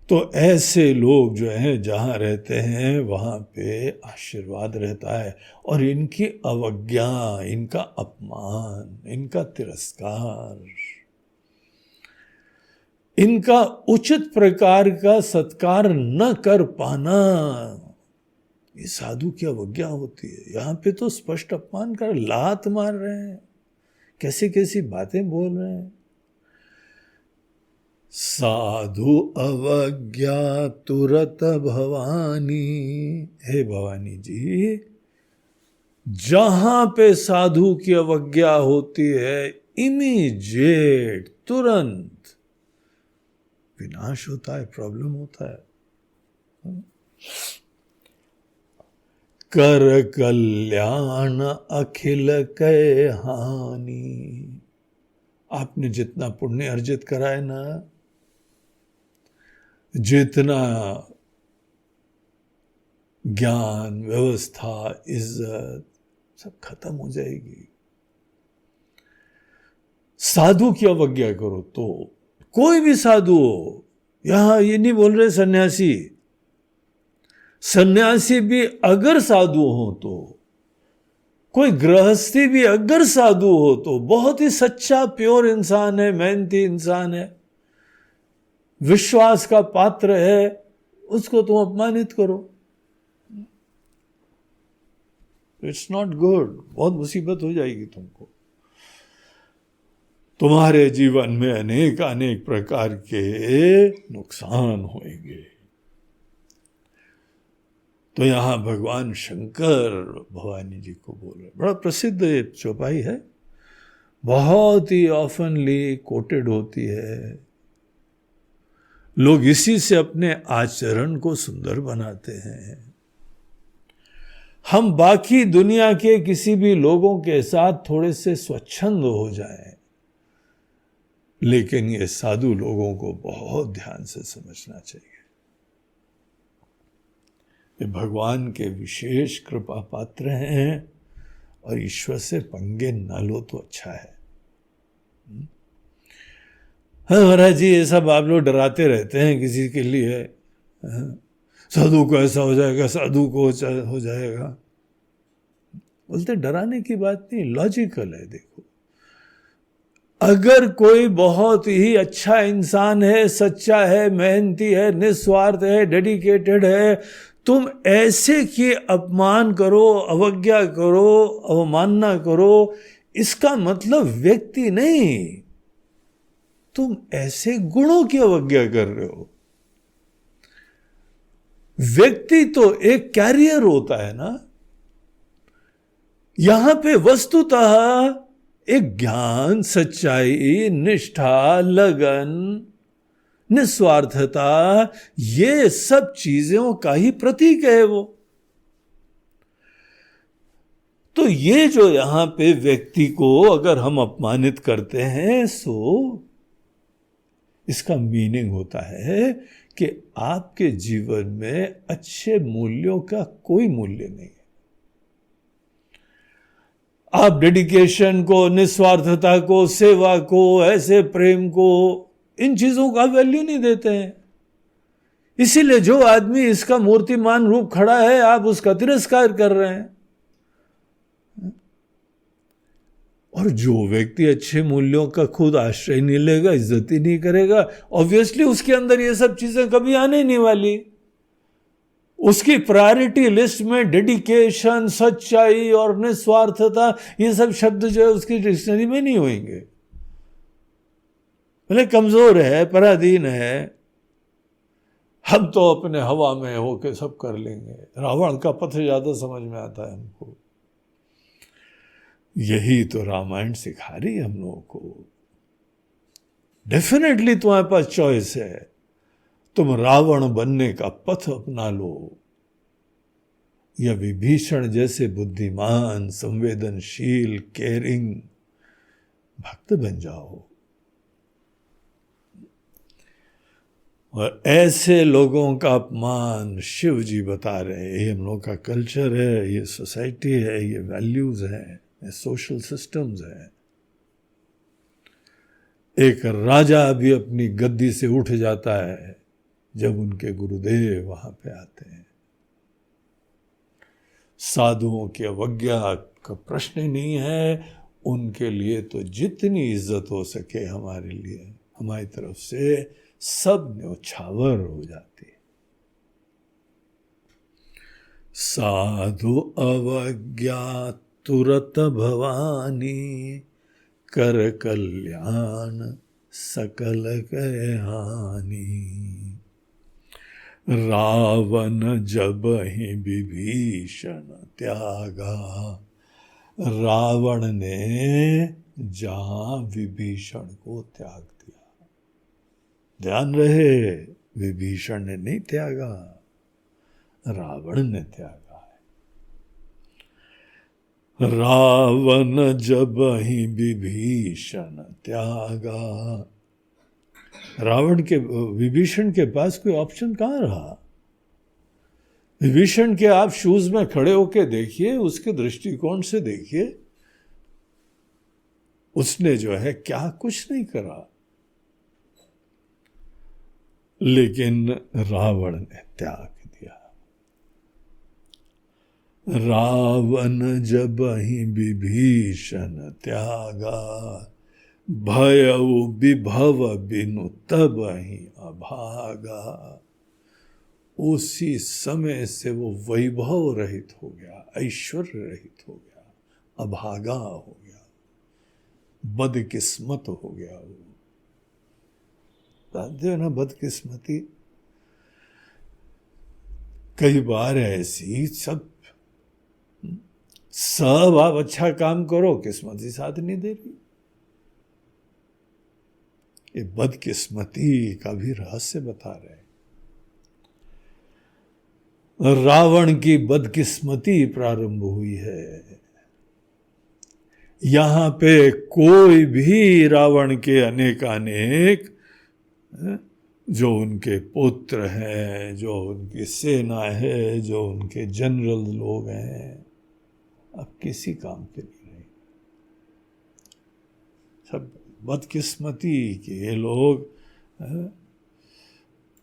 तो ऐसे लोग जो हैं जहां रहते हैं वहां पे आशीर्वाद रहता है, और इनकी अवज्ञा, इनका अपमान, इनका तिरस्कार, इनका उचित प्रकार का सत्कार न कर पाना, ये साधु की अवज्ञा होती है। यहां पे तो स्पष्ट अपमान कर, लात मार रहे हैं, कैसी कैसी बातें बोल रहे हैं। साधु अवज्ञा तुरत भवानी, हे भवानी जी, जहां पे साधु की अवज्ञा होती है, इमीडिएट, तुरंत विनाश होता है, प्रॉब्लम होता है। कर कल्याण अखिल कै हानि। आपने जितना पुण्य अर्जित करा है ना, जितना ज्ञान, व्यवस्था, इज्जत, सब खत्म हो जाएगी। साधु की अवज्ञा करो तो, कोई भी साधु हो, यहां ये नहीं बोल रहे सन्यासी, सन्यासी भी अगर साधु हो तो, कोई गृहस्थी भी अगर साधु हो तो, बहुत ही सच्चा प्योर इंसान है, मेहनती इंसान है, विश्वास का पात्र है, उसको तुम अपमानित करो, इट्स नॉट गुड। बहुत मुसीबत हो जाएगी तुमको। तुम्हारे जीवन में अनेक अनेक प्रकार के नुकसान होंगे। तो यहां भगवान शंकर भवानी जी को बोल रहे, बड़ा प्रसिद्ध चौपाई है, बहुत ही ऑफनली कोटेड होती है। लोग इसी से अपने आचरण को सुंदर बनाते हैं। हम बाकी दुनिया के किसी भी लोगों के साथ थोड़े से स्वच्छंद हो जाएं, लेकिन ये साधु लोगों को बहुत ध्यान से समझना चाहिए। ये भगवान के विशेष कृपा पात्र हैं, और ईश्वर से पंगे न लो तो अच्छा है। हाँ महाराज जी, ये सब आप लोग डराते रहते हैं किसी के लिए, साधु को ऐसा हो जाएगा, साधु को हो जाएगा। बोलते डराने की बात नहीं, लॉजिकल है। देखो, अगर कोई बहुत ही अच्छा इंसान है, सच्चा है, मेहनती है, निस्वार्थ है, डेडिकेटेड है, तुम ऐसे की अपमान करो, अवज्ञा करो, अवमानना करो, इसका मतलब व्यक्ति नहीं, तुम ऐसे गुणों की अवज्ञा कर रहे हो। व्यक्ति तो एक कैरियर होता है ना। यहां पे वस्तुतः एक ज्ञान, सच्चाई, निष्ठा, लगन, निस्वार्थता, ये सब चीजों का ही प्रतीक है वो। तो ये जो यहां पे व्यक्ति को अगर हम अपमानित करते हैं, सो इसका मीनिंग होता है कि आपके जीवन में अच्छे मूल्यों का कोई मूल्य नहीं है। आप डेडिकेशन को, निस्वार्थता को, सेवा को, ऐसे प्रेम को, इन चीजों का वैल्यू नहीं देते हैं। इसीलिए जो आदमी इसका मूर्तिमान रूप खड़ा है, आप उसका तिरस्कार कर रहे हैं। और जो व्यक्ति अच्छे मूल्यों का खुद आश्रय नहीं लेगा, इज्जत ही नहीं करेगा, ऑब्वियसली उसके अंदर ये सब चीजें कभी आने नहीं वाली। उसकी प्रायोरिटी लिस्ट में डेडिकेशन, सच्चाई और निस्वार्थता, ये सब शब्द जो है उसकी डिक्शनरी में नहीं होंगे। भले कमजोर है, पराधीन है, हम तो अपने हवा में होके सब कर लेंगे। रावण का पथ ज्यादा समझ में आता है हमको। यही तो रामायण सिखा रही है हम लोगों को। डेफिनेटली तुम्हारे पास चॉइस है, तुम रावण बनने का पथ अपना लो या विभीषण जैसे बुद्धिमान, संवेदनशील, केयरिंग भक्त बन जाओ। और ऐसे लोगों का अपमान शिव जी बता रहे हैं, ये हम लोग का कल्चर है, ये सोसाइटी है, ये वैल्यूज हैं, ये सोशल सिस्टम्स हैं। एक राजा भी अपनी गद्दी से उठ जाता है जब उनके गुरुदेव वहां पे आते हैं। साधुओं की अवज्ञा का प्रश्न ही नहीं है, उनके लिए तो जितनी इज्जत हो सके हमारे लिए, हमारी तरफ से सब न्योछावर हो जाती है। साधु अवज्ञा तुरत भवानी, कर कल्याण सकल कह हानि। रावण जब ही विभीषण त्यागा, रावण ने जहां विभीषण को त्याग दिया। ध्यान रहे, विभीषण ने नहीं त्यागा, रावण ने त्यागा है। रावण जब ही विभीषण त्यागा, रावण के, विभीषण के पास कोई ऑप्शन कहां रहा। विभीषण के आप शूज में खड़े होके देखिए, उसके दृष्टिकोण से देखिए, उसने जो है क्या कुछ नहीं करा, लेकिन रावण ने त्याग दिया। रावण जब ही विभीषण त्यागा, भयउ विभव बिनु तब ही अभागा। उसी समय से वो वैभव रहित हो गया, ऐश्वर्य रहित हो गया, अभागा हो गया, बदकिस्मत हो गया। वो जानते हो ना बदकिस्मती, कई बार ऐसी सब आप अच्छा काम करो, किस्मत ही साथ नहीं दे रही। ये बदकिस्मती का भी रहस्य बता रहे हैं। रावण की बदकिस्मती प्रारंभ हुई है। यहां पे कोई भी रावण के अनेकानेक जो उनके पुत्र हैं, जो उनकी सेना है, जो उनके जनरल लोग हैं, अब किसी काम के नहीं रहे। सब बदकिस्मती के ये लोग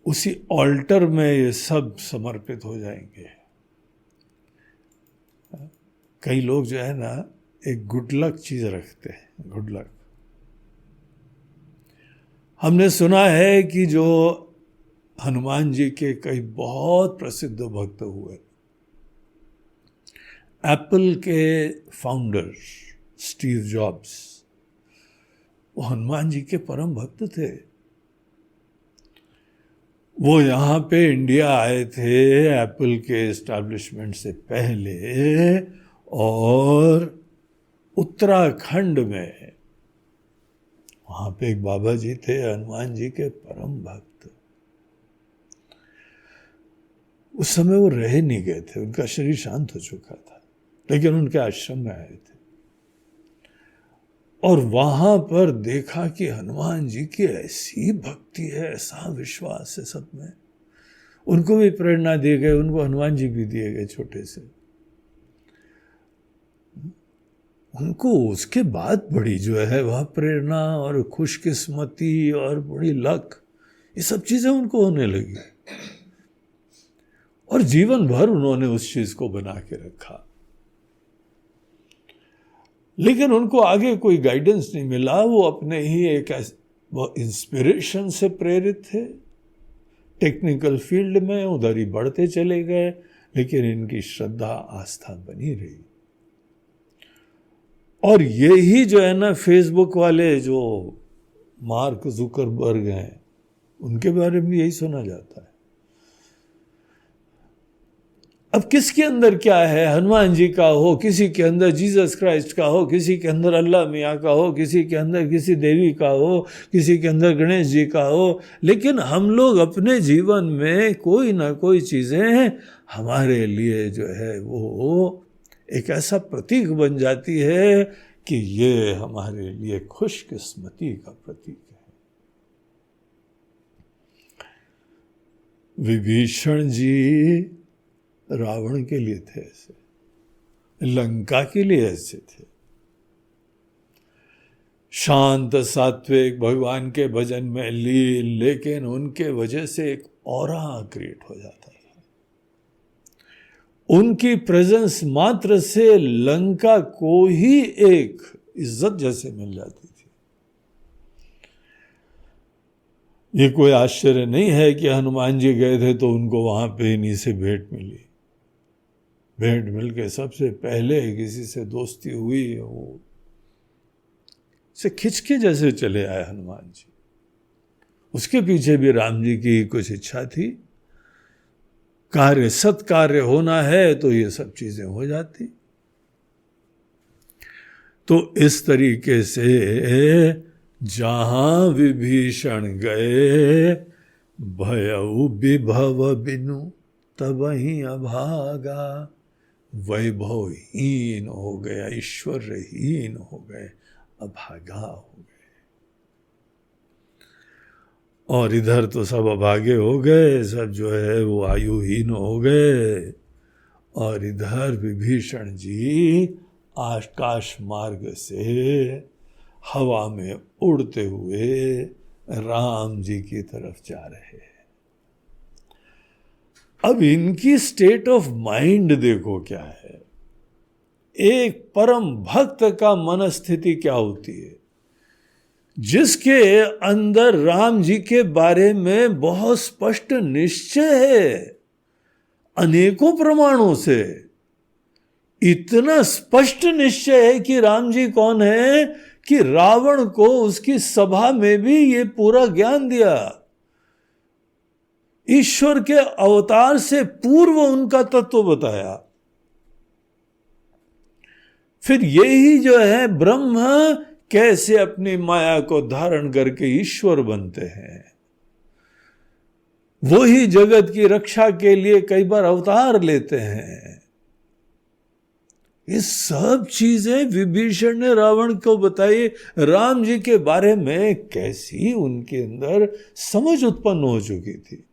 उसी ऑल्टर में ये सब समर्पित हो जाएंगे। कई लोग जो है ना एक गुड लक चीज रखते हैं, गुड लक। हमने सुना है कि जो हनुमान जी के कई बहुत प्रसिद्ध भक्त हुए, एप्पल के फाउंडर स्टीव जॉब्स, वो हनुमान जी के परम भक्त थे। वो यहाँ पे इंडिया आए थे एप्पल के एस्टैब्लिशमेंट से पहले, और उत्तराखंड में वहां पे एक बाबा जी थे हनुमान जी के परम भक्त। उस समय वो रह नहीं गए थे, उनका शरीर शांत हो चुका था, लेकिन उनके आश्रम में आए थे और वहां पर देखा कि हनुमान जी की ऐसी भक्ति है, ऐसा विश्वास है सब में। उनको भी प्रेरणा दिए गए, उनको हनुमान जी भी दिए गए छोटे से। उनको उसके बाद बड़ी जो है वह प्रेरणा और खुशकिस्मती और बड़ी लक, ये सब चीजें उनको होने लगी और जीवन भर उन्होंने उस चीज को बना के रखा। लेकिन उनको आगे कोई गाइडेंस नहीं मिला। वो अपने ही वो इंस्पिरेशन से प्रेरित थे, टेक्निकल फील्ड में उधर ही बढ़ते चले गए, लेकिन इनकी श्रद्धा आस्था बनी रही। और यही जो है ना फेसबुक वाले जो मार्क जुकरबर्ग हैं, उनके बारे में यही सुना जाता है। अब किसके अंदर क्या है, हनुमान जी का हो, किसी के अंदर जीसस क्राइस्ट का हो, किसी के अंदर अल्लाह मियाँ का हो, किसी के अंदर किसी देवी का हो, किसी के अंदर गणेश जी का हो, लेकिन हम लोग अपने जीवन में कोई ना कोई चीज़ें हमारे लिए जो है वो एक ऐसा प्रतीक बन जाती है कि ये हमारे लिए खुशकिस्मती का प्रतीक है। विभीषण जी रावण के लिए थे ऐसे, लंका के लिए ऐसे थे, शांत सात्विक भगवान के भजन में लीन, लेकिन उनके वजह से एक ऑरा क्रिएट हो जाता था। उनकी प्रेजेंस मात्र से लंका को ही एक इज्जत जैसे मिल जाती थी। ये कोई आश्चर्य नहीं है कि हनुमान जी गए थे तो उनको वहां पे इन्हीं से भेंट मिली। भेंट मिलके सबसे पहले किसी से दोस्ती हुई, वो से खिंचके जैसे चले आए हनुमान जी। उसके पीछे भी राम जी की कुछ इच्छा थी, कार्य सत्कार्य होना है तो ये सब चीजें हो जाती। तो इस तरीके से जहां विभीषण गए, भयउ विभव बिनु तबहि अभागा, वैभवहीन हो गया, ईश्वरहीन हो गए, अभागा हो गए। और इधर तो सब अभागे हो गए, सब जो है वो आयुहीन हो गए। और इधर विभीषण जी आकाश मार्ग से हवा में उड़ते हुए राम जी की तरफ जा रहे हैं। अब इनकी स्टेट ऑफ माइंड देखो क्या है। एक परम भक्त का मनस्थिति क्या होती है, जिसके अंदर राम जी के बारे में बहुत स्पष्ट निश्चय है, अनेकों प्रमाणों से इतना स्पष्ट निश्चय है कि राम जी कौन है, कि रावण को उसकी सभा में भी ये पूरा ज्ञान दिया। ईश्वर के अवतार से पूर्व उनका तत्व बताया। फिर यही जो है ब्रह्म कैसे अपनी माया को धारण करके ईश्वर बनते हैं, वो ही जगत की रक्षा के लिए कई बार अवतार लेते हैं। ये सब चीजें विभीषण ने रावण को बताई। राम जी के बारे में कैसी उनके अंदर समझ उत्पन्न हो चुकी थी।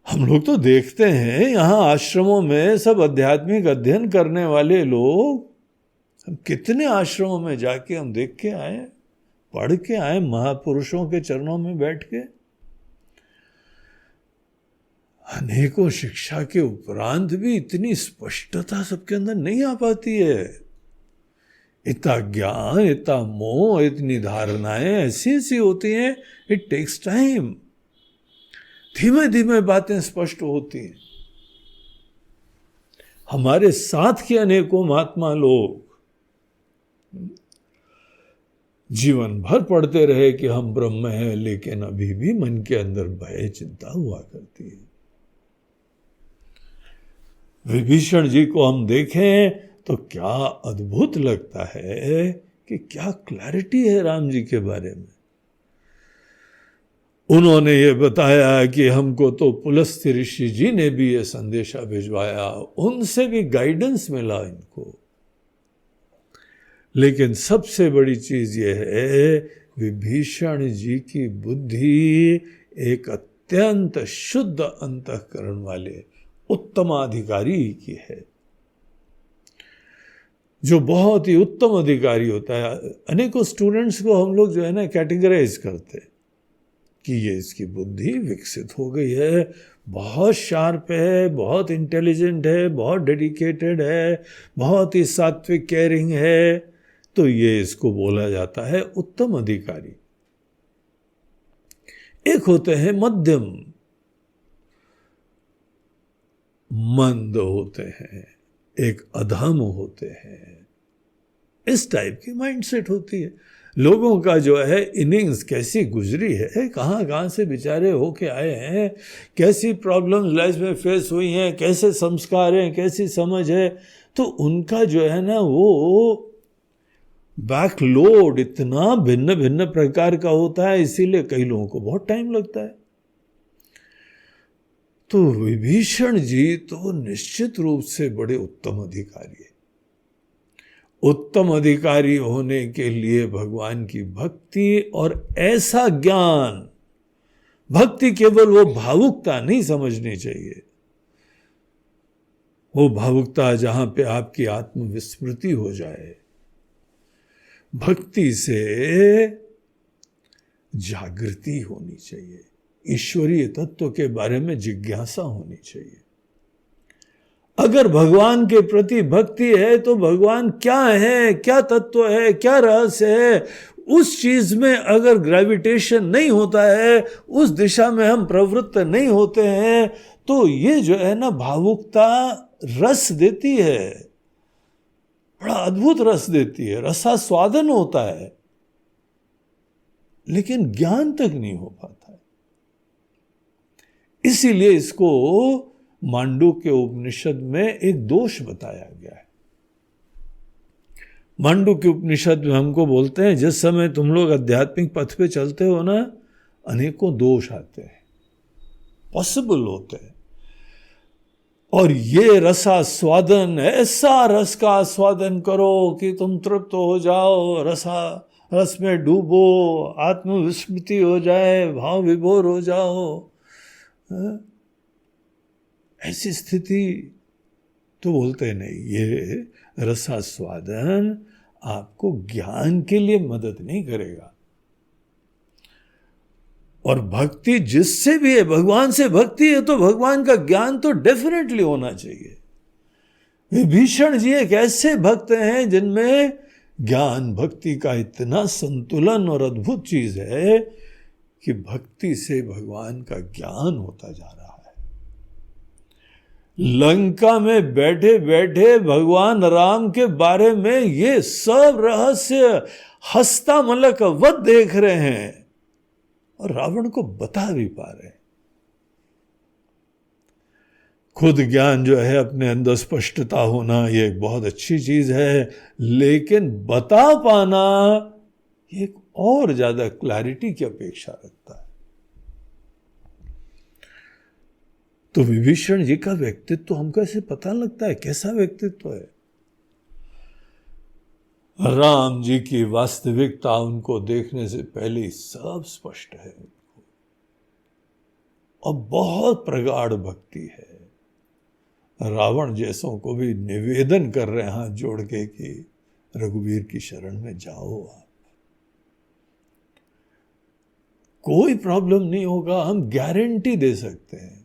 हम लोग तो देखते हैं यहां आश्रमों में सब आध्यात्मिक अध्ययन करने वाले लोग, हम कितने आश्रमों में जाके हम देख के आए, पढ़ के आए, महापुरुषों के चरणों में बैठ के। अनेकों शिक्षा के उपरांत भी इतनी स्पष्टता सबके अंदर नहीं आ पाती है। इतना ज्ञान, इतना मोह, इतनी धारणाएं ऐसी ऐसी होती हैं। It takes time. धीमे धीमे बातें स्पष्ट होती हैं। हमारे साथ के अनेकों महात्मा लोग जीवन भर पढ़ते रहे कि हम ब्रह्म हैं, लेकिन अभी भी मन के अंदर भय चिंता हुआ करती है। विभीषण जी को हम देखें तो क्या अद्भुत लगता है कि क्या क्लैरिटी है राम जी के बारे में। उन्होंने ये बताया कि हमको तो पुलस्त्य ऋषि जी ने भी ये संदेशा भिजवाया, उनसे भी गाइडेंस मिला इनको। लेकिन सबसे बड़ी चीज ये है, विभीषण जी की बुद्धि एक अत्यंत शुद्ध अंतःकरण वाले उत्तमाधिकारी की है। जो बहुत ही उत्तम अधिकारी होता है। अनेकों स्टूडेंट्स को हम लोग जो है ना कैटेगराइज करते हैं कि ये इसकी बुद्धि विकसित हो गई है, बहुत शार्प है, बहुत इंटेलिजेंट है, बहुत डेडिकेटेड है, बहुत ही सात्विक केयरिंग है, तो ये इसको बोला जाता है उत्तम अधिकारी। एक होते हैं मध्यम, मंद होते हैं, एक अधम होते हैं। इस टाइप की माइंडसेट होती है। लोगों का जो है इनिंग्स कैसी गुजरी है, कहाँ कहाँ से बेचारे होके आए हैं, कैसी प्रॉब्लम्स लाइफ में फेस हुई हैं, कैसे संस्कार हैं, कैसी समझ है, तो उनका जो है ना वो बैकलोड इतना भिन्न भिन्न प्रकार का होता है, इसीलिए कई लोगों को बहुत टाइम लगता है। तो विभीषण जी तो निश्चित रूप से बड़े उत्तम अधिकारी है। उत्तम अधिकारी होने के लिए भगवान की भक्ति और ऐसा ज्ञान, भक्ति केवल वो भावुकता नहीं समझनी चाहिए, वो भावुकता जहां पे आपकी आत्मविस्मृति हो जाए। भक्ति से जागृति होनी चाहिए, ईश्वरीय तत्व के बारे में जिज्ञासा होनी चाहिए। अगर भगवान के प्रति भक्ति है तो भगवान क्या है, क्या तत्व है, क्या रहस्य है, उस चीज में अगर ग्रेविटेशन नहीं होता है, उस दिशा में हम प्रवृत्त नहीं होते हैं, तो ये जो है ना भावुकता रस देती है, बड़ा अद्भुत रस देती है, रसास्वादन होता है, लेकिन ज्ञान तक नहीं हो पाता है। इसीलिए इसको मांडुक्य उपनिषद में एक दोष बताया गया है। मांडुक्य उपनिषद में हमको बोलते हैं जिस समय तुम लोग आध्यात्मिक पथ पे चलते हो ना, अनेकों दोष आते हैं, पॉसिबल होते हैं, और ये रसास्वादन, ऐसा रस का आस्वादन करो कि तुम तृप्त हो जाओ, रस में डूबो, आत्मविस्मृति हो जाए, भाव विभोर हो जाओ, ऐसी स्थिति तो बोलते नहीं। ये रसास्वादन आपको ज्ञान के लिए मदद नहीं करेगा। और भक्ति जिससे भी है, भगवान से भक्ति है तो भगवान का ज्ञान तो डेफिनेटली होना चाहिए। विभीषण जी एक ऐसे भक्त हैं जिनमें ज्ञान भक्ति का इतना संतुलन और अद्भुत चीज है कि भक्ति से भगवान का ज्ञान होता जा रहा है। लंका में बैठे बैठे भगवान राम के बारे में ये सब रहस्य हस्तामलक वत देख रहे हैं और रावण को बता भी पा रहे हैं। खुद ज्ञान जो है अपने अंदर स्पष्टता होना ये एक बहुत अच्छी चीज है, लेकिन बता पाना ये एक और ज्यादा क्लैरिटी की अपेक्षा रखता है। तो विभीषण जी का व्यक्तित्व हमको ऐसे पता लगता है कैसा व्यक्तित्व है। राम जी की वास्तविकता उनको देखने से पहले ही सब स्पष्ट है और बहुत प्रगाढ़ भक्ति है। रावण जैसों को भी निवेदन कर रहे हैं हाथ जोड़ के कि रघुवीर की शरण में जाओ आप, कोई प्रॉब्लम नहीं होगा, हम गारंटी दे सकते हैं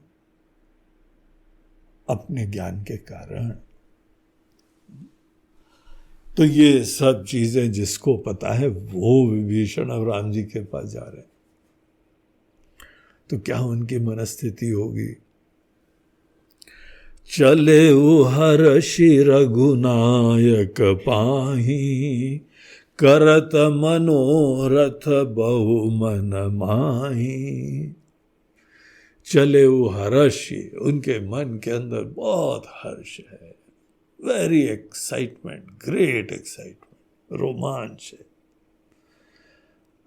अपने ज्ञान के कारण। तो ये सब चीजें जिसको पता है वो विभीषण अब राम जी के पास जा रहे हैं, तो क्या उनकी मनस्थिति होगी। चले हर्षि रघुनायक पाही, करत मनोरथ बहु मन माही। चले हर्षि, उनके मन के अंदर बहुत हर्ष है, वेरी एक्साइटमेंट, ग्रेट एक्साइटमेंट, रोमांच है।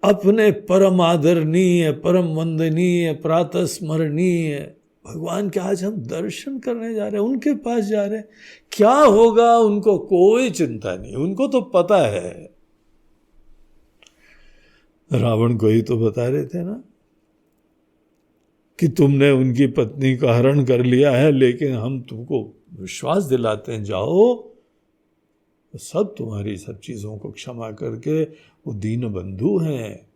अपने परम आदरणीय, परम वंदनीय, प्रातः स्मरणीय भगवान के आज हम दर्शन करने जा रहे हैं, उनके पास जा रहे हैं। क्या होगा उनको कोई चिंता नहीं, उनको तो पता है। रावण को ही तो बता रहे थे ना कि तुमने उनकी पत्नी का हरण कर लिया है, लेकिन हम तुमको विश्वास दिलाते हैं, जाओ वो सब तुम्हारी सब चीजों को क्षमा करके वो दीन बंधु हैं,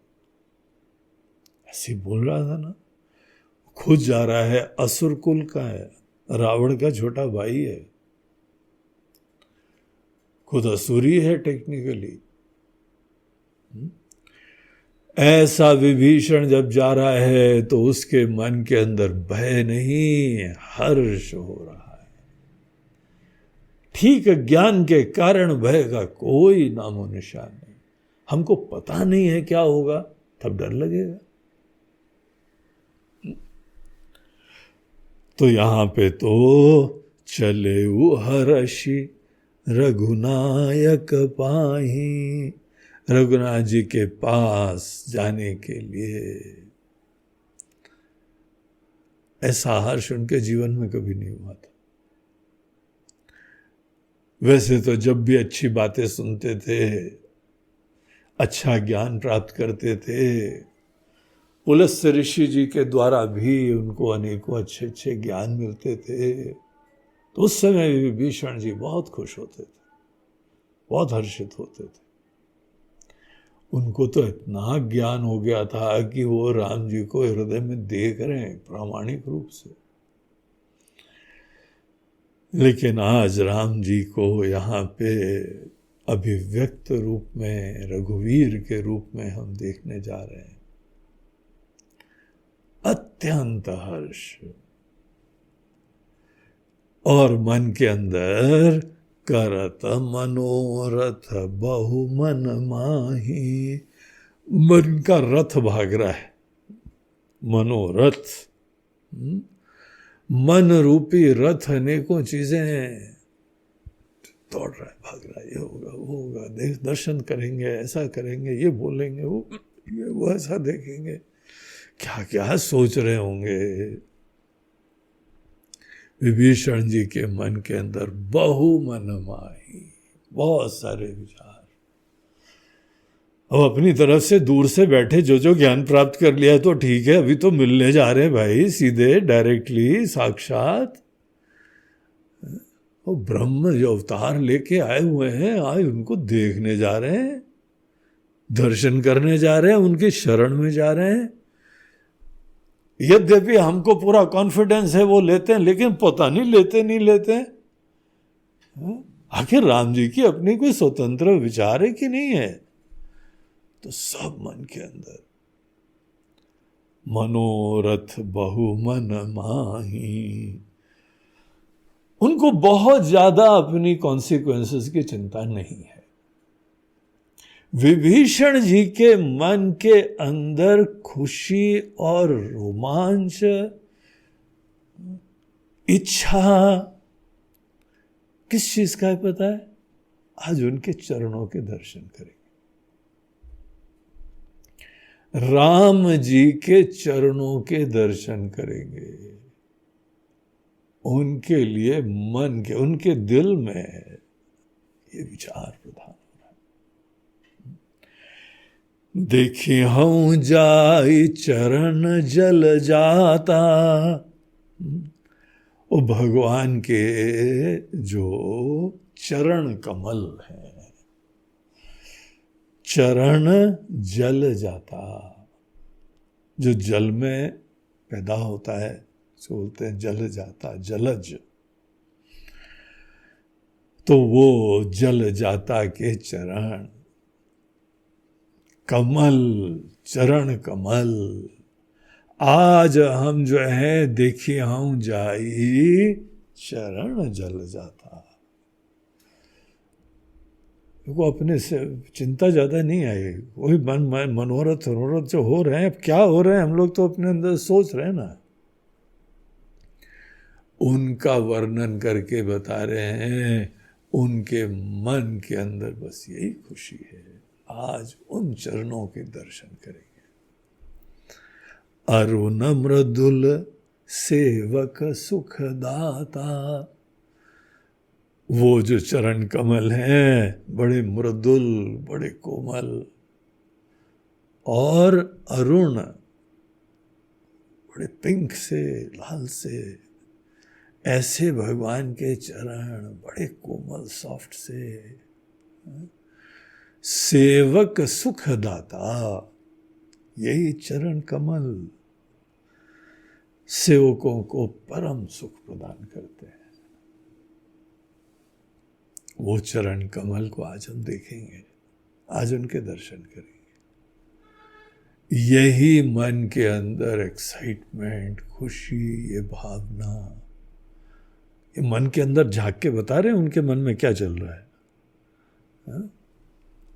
ऐसे बोल रहा था ना। खुद जा रहा है, असुर कुल का है, रावण का छोटा भाई है, खुद असुरी है टेक्निकली। ऐसा विभीषण जब जा रहा है तो उसके मन के अंदर भय नहीं, हर्ष हो रहा है। ठीक ज्ञान के कारण भय का कोई नामो निशान नहीं। हमको पता नहीं है क्या होगा, तब डर लगेगा। तो यहां पे तो चले हर्षि रघुनायक पाही, रघुनाथ जी के पास जाने के लिए। ऐसा हर्ष उनके जीवन में कभी नहीं हुआ था। वैसे तो जब भी अच्छी बातें सुनते थे, अच्छा ज्ञान प्राप्त करते थे, पुलस्त्य ऋषि जी के द्वारा भी उनको अनेकों अच्छे अच्छे ज्ञान मिलते थे, तो उस समय विभीषण जी बहुत खुश होते थे, बहुत हर्षित होते थे। उनको तो इतना ज्ञान हो गया था कि वो राम जी को हृदय में देख रहे हैं प्रामाणिक रूप से। लेकिन आज राम जी को यहाँ पे अभिव्यक्त रूप में, रघुवीर के रूप में हम देखने जा रहे हैं। अत्यंत हर्ष, और मन के अंदर करत मनोरथ बहु मन माही, मन का रथ भाग रहा है, मनोरथ, मन रूपी रथ अनेकों चीजें दौड़ रहा है, भाग रहा है, ये होगा वो होगा, देख दर्शन करेंगे, ऐसा करेंगे, ये बोलेंगे, वो ऐसा देखेंगे, क्या क्या सोच रहे होंगे। विभीषण जी के मन के अंदर बहु मन माही, बहुत सारे विचार। अब अपनी तरफ से दूर से बैठे जो ज्ञान प्राप्त कर लिया तो ठीक है, अभी तो मिलने जा रहे हैं भाई, सीधे डायरेक्टली साक्षात। वो ब्रह्म जो अवतार लेके आए हुए हैं, आज उनको देखने जा रहे हैं, दर्शन करने जा रहे हैं, उनकी शरण में जा रहे हैं। यद्यपि हमको पूरा कॉन्फिडेंस है वो लेते हैं, लेकिन पता नहीं लेते हैं। आखिर राम जी की अपनी कोई स्वतंत्र विचार है कि नहीं है? तो सब मन के अंदर मनोरथ बहु मन माही। उनको बहुत ज्यादा अपनी कॉन्सिक्वेंसेस की चिंता नहीं है। विभीषण जी के मन के अंदर खुशी और रोमांच, इच्छा किस चीज का है पता है? आज उनके चरणों के दर्शन करेंगे, राम जी के चरणों के दर्शन करेंगे। उनके लिए मन के, उनके दिल में ये विचार प्रधान। देखी हूं जाई चरण जल जाता, वो भगवान के जो चरण कमल है, चरण जल जाता, जो जल में पैदा होता है उसको बोलते हैं जल जाता, जलज। तो वो जल जाता के चरण कमल, चरण कमल, आज हम जो है देखिए हम जाई चरण जल जाता। वो अपने से चिंता ज्यादा नहीं आई, वही मनोरथ जो हो रहे हैं, अब क्या हो रहे हैं हम लोग तो अपने अंदर सोच रहे हैं ना। उनका वर्णन करके बता रहे हैं, उनके मन के अंदर बस यही खुशी है, आज उन चरणों के दर्शन करेंगे। अरुण मृदुल सेवक सुखदाता, वो जो चरण कमल हैं बड़े मृदुल, बड़े कोमल और अरुण, बड़े पिंक से, लाल से, ऐसे भगवान के चरण बड़े कोमल सॉफ्ट से, सेवक सुख दाता, यही चरण कमल सेवकों को परम सुख प्रदान करते हैं। वो चरण कमल को आज हम देखेंगे, आज उनके दर्शन करेंगे। यही मन के अंदर एक्साइटमेंट, खुशी, ये भावना, ये मन के अंदर झांक के बता रहे हैं उनके मन में क्या चल रहा है। हा?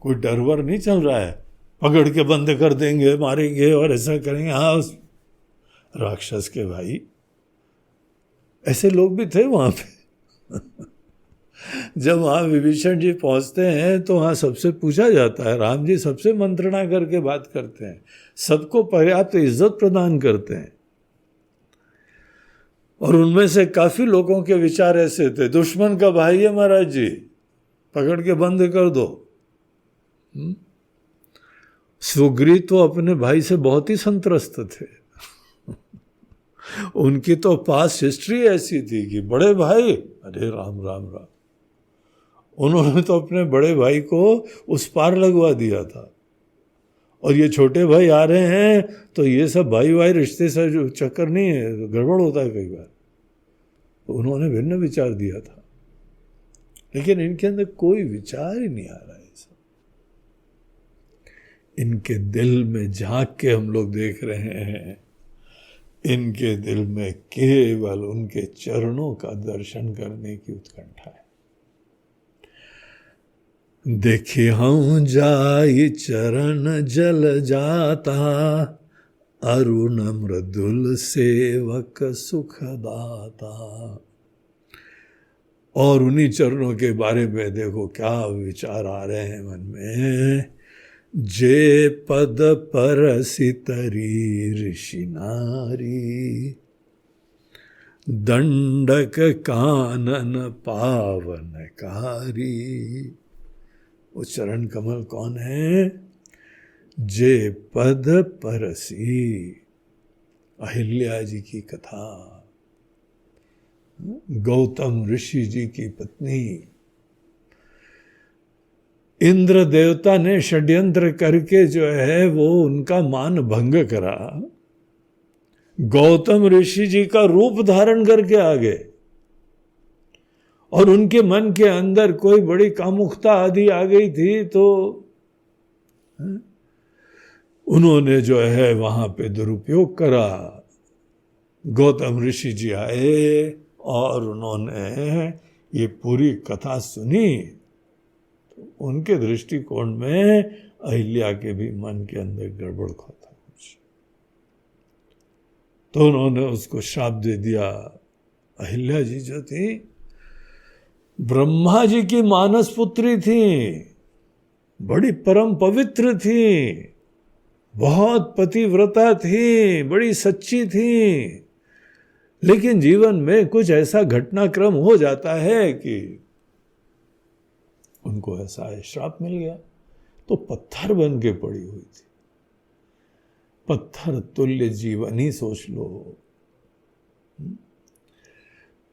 कोई डरवर नहीं चल रहा है, पकड़ के बंद कर देंगे, मारेंगे और ऐसा करेंगे। हाँ, उस राक्षस के भाई, ऐसे लोग भी थे वहां पे। जब वहां विभीषण जी पहुंचते हैं तो वहां सबसे पूछा जाता है, राम जी सबसे मंत्रणा करके बात करते हैं, सबको पर्याप्त इज्जत प्रदान करते हैं। और उनमें से काफी लोगों के विचार ऐसे थे, दुश्मन का भाई है महाराज जी, पकड़ के बंद कर दो। सुग्रीव तो अपने भाई से बहुत ही संत्रस्त थे। उनकी तो पास हिस्ट्री ऐसी थी कि बड़े भाई, अरे राम राम राम, उन्होंने तो अपने बड़े भाई को उस पार लगवा दिया था। और ये छोटे भाई आ रहे हैं तो ये सब भाई भाई रिश्ते से जो चक्कर नहीं है, गड़बड़ होता है कई बार। तो उन्होंने भिन्न विचार दिया था, लेकिन इनके अंदर कोई विचार ही नहीं आ रहा है। सब इनके दिल में झांक के हम लोग देख रहे हैं, इनके दिल में केवल उनके चरणों का दर्शन करने की उत्कंठा है। देखी हूं जाई चरण जल जाता, अरुण मृदुल सेवक सुख दाता। और उन्हीं चरणों के बारे में देखो क्या विचार आ रहे हैं मन में। जे पद परसि तरी ऋषि नारी, दंडक कानन पावनकारी। वो चरण कमल कौन है? जे पद परसी, अहिल्या जी की कथा, गौतम ऋषि जी की पत्नी। इंद्र देवता ने षड्यंत्र करके जो है वो उनका मान भंग करा, गौतम ऋषि जी का रूप धारण करके आ गए और उनके मन के अंदर कोई बड़ी कामुकता आदि आ गई थी तो उन्होंने जो है वहां पे दुरुपयोग करा। गौतम ऋषि जी आए और उन्होंने ये पूरी कथा सुनी, तो उनके दृष्टिकोण में अहिल्या के भी मन के अंदर गड़बड़ था कुछ, तो उन्होंने उसको श्राप दे दिया। अहिल्या जी जो थी ब्रह्मा जी की मानस पुत्री थी, बड़ी परम पवित्र थी, बहुत पतिव्रता थी, बड़ी सच्ची थी, लेकिन जीवन में कुछ ऐसा घटनाक्रम हो जाता है कि उनको ऐसा श्राप मिल गया, तो पत्थर बन के पड़ी हुई थी। पत्थर तुल्य जीवन ही सोच लो।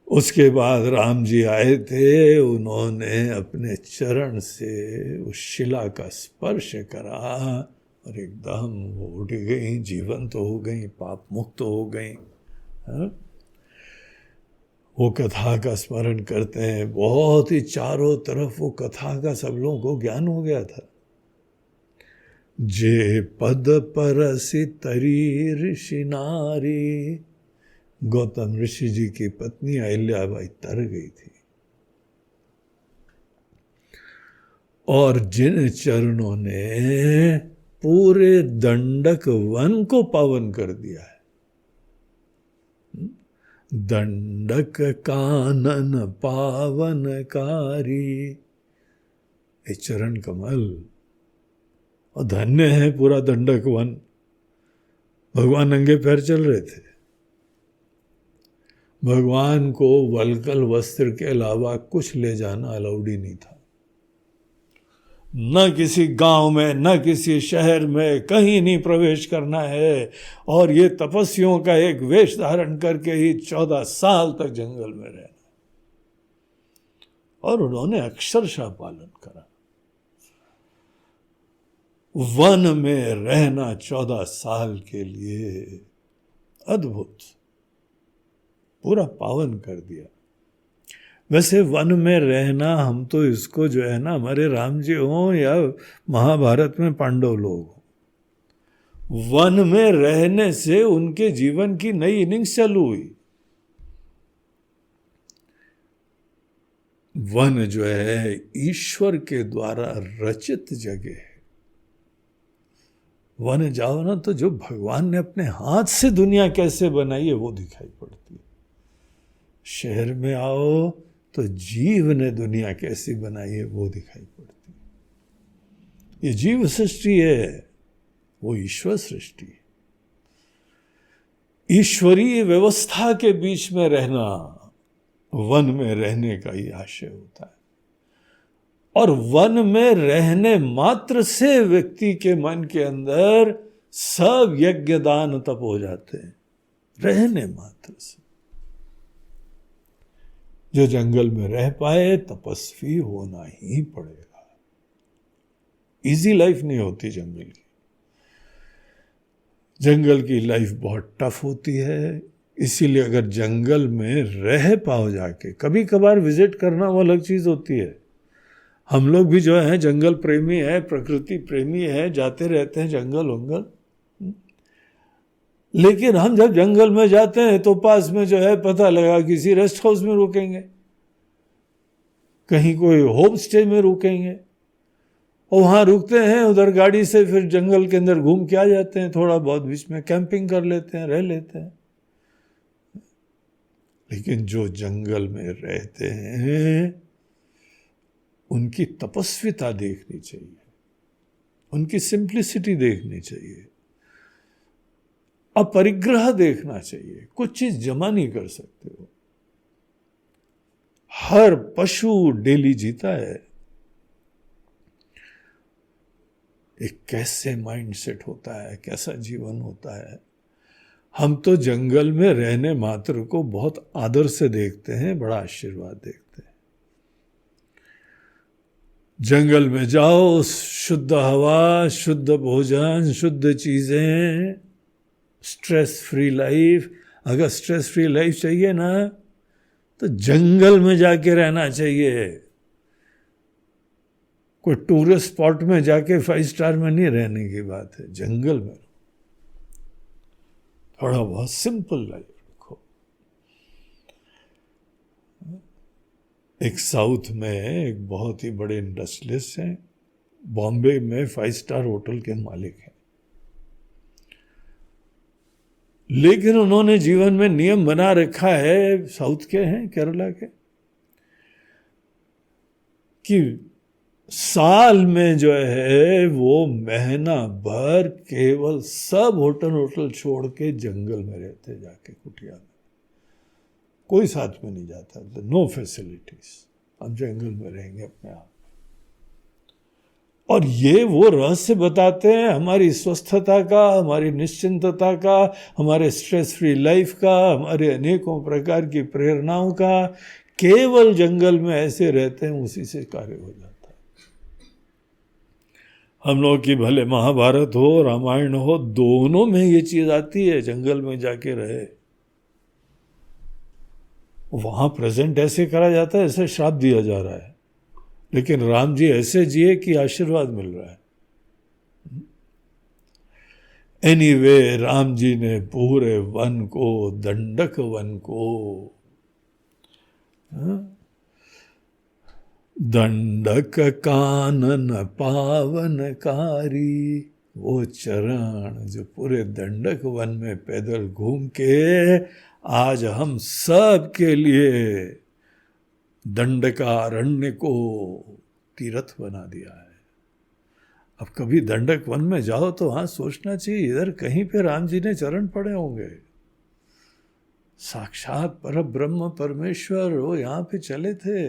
उसके बाद राम जी आए थे, उन्होंने अपने चरण से उस शिला का स्पर्श करा और एकदम वो उठ गई, जीवंत तो हो गई, पाप मुक्त हो गई। वो कथा का स्मरण करते हैं, बहुत ही चारों तरफ वो कथा का सब लोगों को ज्ञान हो गया था। जे पद परसि तरी ऋषि नारी, गौतम ऋषि जी की पत्नी अहिल्याबाई तर गई थी। और जिन चरणों ने पूरे दंडक वन को पावन कर दिया है, दंडक कानन पावनकारी, ये चरण कमल, और धन्य है पूरा दंडक वन। भगवान नंगे पैर चल रहे थे, भगवान को वल्कल वस्त्र के अलावा कुछ ले जाना अलाउड ही नहीं था। न किसी गांव में, न किसी शहर में, कहीं नहीं प्रवेश करना है। और ये तपस्वियों का एक वेश धारण करके ही 14 साल तक जंगल में रहना, और उन्होंने अक्षरशः पालन करा। वन में रहना 14 साल के लिए, अद्भुत, पूरा पावन कर दिया। वैसे वन में रहना, हम तो इसको जो है ना, हमारे राम जी हों या महाभारत में पांडव लोग हों, वन में रहने से उनके जीवन की नई इनिंग्स चालू हुई। वन जो है ईश्वर के द्वारा रचित जगह है। वन जाओ ना तो जो भगवान ने अपने हाथ से दुनिया कैसे बनाई है वो दिखाई पड़ती है। शहर में आओ तो जीव ने दुनिया कैसी बनाई है वो दिखाई पड़ती है। ये जीव सृष्टि है, वो ईश्वर सृष्टि है। ईश्वरीय व्यवस्था के बीच में रहना वन में रहने का ही आशय होता है। और वन में रहने मात्र से व्यक्ति के मन के अंदर सब यज्ञ दान तप हो जाते हैं, रहने मात्र से। जो जंगल में रह पाए तपस्वी होना ही पड़ेगा। इजी लाइफ नहीं होती जंगल की। जंगल की लाइफ बहुत टफ होती है। इसीलिए अगर जंगल में रह पाओ जाके, कभी कभार विजिट करना वो अलग चीज होती है। हम लोग भी जो है जंगल प्रेमी है, प्रकृति प्रेमी है, जाते रहते हैं जंगल वंगल। लेकिन हम जब जंगल में जाते हैं तो पास में जो है पता लगा किसी रेस्ट हाउस में रुकेंगे, कहीं कोई होम स्टे में रुकेंगे, और वहां रुकते हैं, उधर गाड़ी से फिर जंगल के अंदर घूम के आ जाते हैं, थोड़ा बहुत बीच में कैंपिंग कर लेते हैं, रह लेते हैं। लेकिन जो जंगल में रहते हैं उनकी तपस्विता देखनी चाहिए, उनकी सिंप्लिसिटी देखनी चाहिए, अपरिग्रह देखना चाहिए। कुछ चीज जमा नहीं कर सकते हो। हर पशु डेली जीता है। एक कैसे माइंड सेट होता है, कैसा जीवन होता है। हम तो जंगल में रहने मात्र को बहुत आदर से देखते हैं, बड़ा आशीर्वाद देखते हैं। जंगल में जाओ, शुद्ध हवा, शुद्ध भोजन, शुद्ध चीजें, स्ट्रेस फ्री लाइफ। अगर स्ट्रेस फ्री लाइफ चाहिए ना तो जंगल में जाके रहना चाहिए। कोई टूरिस्ट स्पॉट में जाके 5 स्टार में नहीं रहने की बात है, जंगल में थोड़ा बहुत सिंपल लाइफ रखो। एक साउथ में एक बहुत ही बड़े इंडस्ट्रियलिस्ट हैं, बॉम्बे में 5 स्टार होटल के मालिक हैं। लेकिन उन्होंने जीवन में नियम बना रखा है, साउथ के हैं, केरला के, कि साल में जो है वो महीना भर केवल सब होटल छोड़ के जंगल में रहते, जाके कुटिया में। कोई साथ में नहीं जाता, नो फैसिलिटीज, हम जंगल में रहेंगे अपने आप। और ये वो रहस्य बताते हैं हमारी स्वस्थता का, हमारी निश्चिंतता का, हमारे स्ट्रेस फ्री लाइफ का, हमारे अनेकों प्रकार की प्रेरणाओं का। केवल जंगल में ऐसे रहते हैं, उसी से कार्य हो जाता है। हम लोग की भले महाभारत हो, रामायण हो, दोनों में ये चीज आती है, जंगल में जाके रहे। वहां प्रेजेंट ऐसे करा जाता है, ऐसे श्राप दिया जा रहा है, लेकिन राम जी ऐसे जिए कि आशीर्वाद मिल रहा है। एनीवे, राम जी ने पूरे वन को, दंडक वन को, दंडक कानन पावनकारी, वो चरण जो पूरे दंडक वन में पैदल घूम के आज हम सब के लिए दंडकारण्य को तीर्थ बना दिया है। अब कभी दंडक वन में जाओ तो वहां सोचना चाहिए इधर कहीं पे राम जी ने चरण पड़े होंगे। साक्षात पर ब्रह्म परमेश्वर वो यहाँ पे चले थे।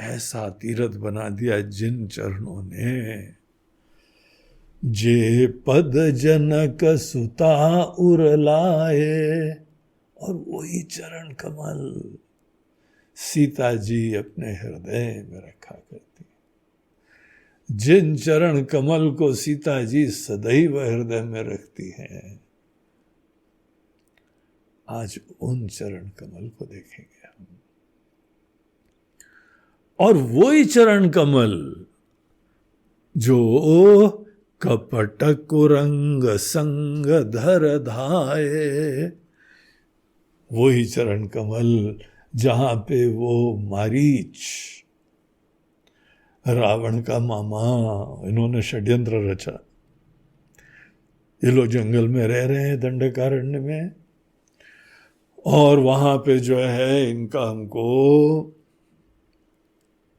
ऐसा तीर्थ बना दिया जिन चरणों ने। जे पद जनक सुता उरलाए, और वही चरण कमल सीता जी अपने हृदय में रखा करती। जिन चरण कमल को सीता जी सदैव हृदय में रखती हैं, आज उन चरण कमल को देखेंगे हम। और वही चरण कमल जो कपट कुरंग संग धर धाये, वही चरण कमल जहां पे वो मारीच, रावण का मामा, इन्होंने षड्यंत्र रचा। ये लोग जंगल में रह रहे हैं दंडकारण्य में, और वहां पे जो है इनका हमको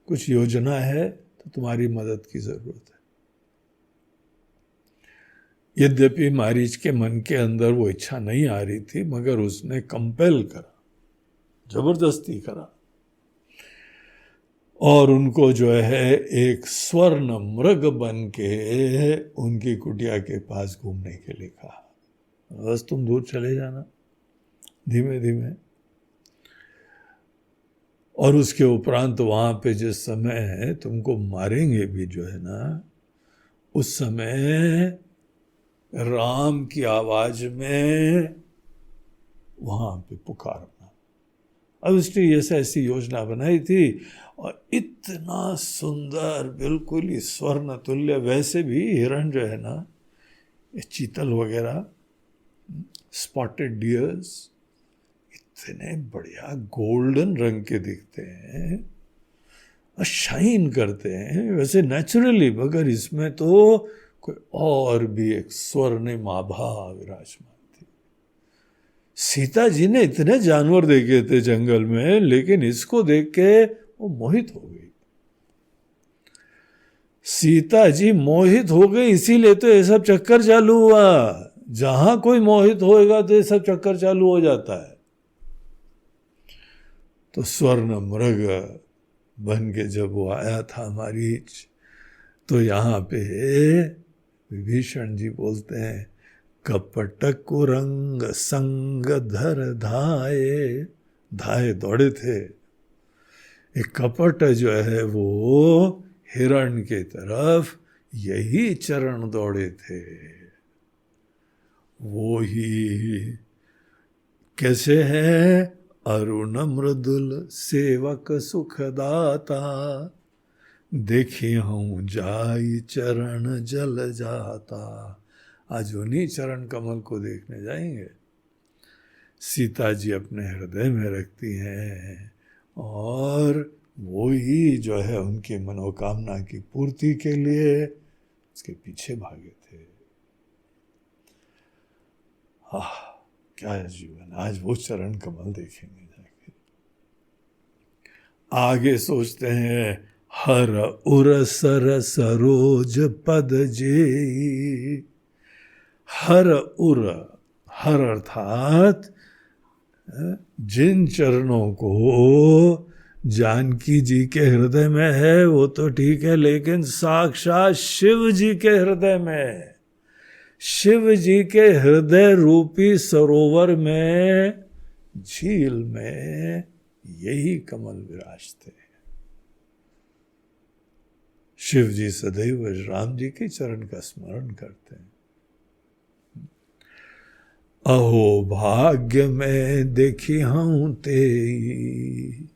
कुछ योजना है, तो तुम्हारी मदद की जरूरत है। यद्यपि मारीच के मन के अंदर वो इच्छा नहीं आ रही थी, मगर उसने कंपेल करा, जबरदस्ती करा, और उनको जो है एक स्वर्ण मृग बन के उनकी कुटिया के पास घूमने के लिए कहा, बस तुम दूर चले जाना धीमे धीमे। और उसके उपरांत वहां पे जिस समय तुमको मारेंगे भी जो है ना, उस समय राम की आवाज में वहां पे पुकारना। अब उसने ऐसी योजना बनाई थी, और इतना सुंदर, बिल्कुल ही स्वर्ण तुल्य। वैसे भी हिरण जो है ना, ये चीतल वगैरह, स्पॉटेड डियर्स, इतने बढ़िया गोल्डन रंग के दिखते हैं और शाइन करते हैं वैसे नेचुरली, मगर इसमें तो कोई और भी एक स्वर्णिम आभा विराजमान थी। सीता जी ने इतने जानवर देखे थे जंगल में, लेकिन इसको देख के वो मोहित हो गई। सीता जी मोहित हो गई, इसीलिए तो ये सब चक्कर चालू हुआ। जहां कोई मोहित होएगा तो ये सब चक्कर चालू हो जाता है। तो स्वर्ण मृग बन के जब वो आया था मारीच, तो यहाँ पे विभीषण जी बोलते हैं, कपट कुरंग संग धर धाये। धाये दौड़े थे, एक कपट जो है वो हिरण के तरफ यही चरण दौड़े थे। वो ही कैसे है, अरुण मृदुल सेवक सुखदाता, देखी हूं जाई चरण जल जाता। आज उन्हीं चरण कमल को देखने जाएंगे। सीता जी अपने हृदय में रखती हैं, और वो ही जो है उनकी मनोकामना की पूर्ति के लिए उसके पीछे भागे थे। क्या है जीवन। आज वो चरण कमल देखेंगे जाके। आगे सोचते हैं, हर उर सर सरोज पद जे। हर उर, हर अर्थात जिन चरणों को जानकी जी के हृदय में है वो तो ठीक है, लेकिन साक्षात शिव जी के हृदय में, शिव जी के हृदय रूपी सरोवर में, झील में यही कमल विराजते हैं। शिव जी सदैव राम जी के चरण का स्मरण करते हैं। अहो भाग्य में देखी हूं तेई।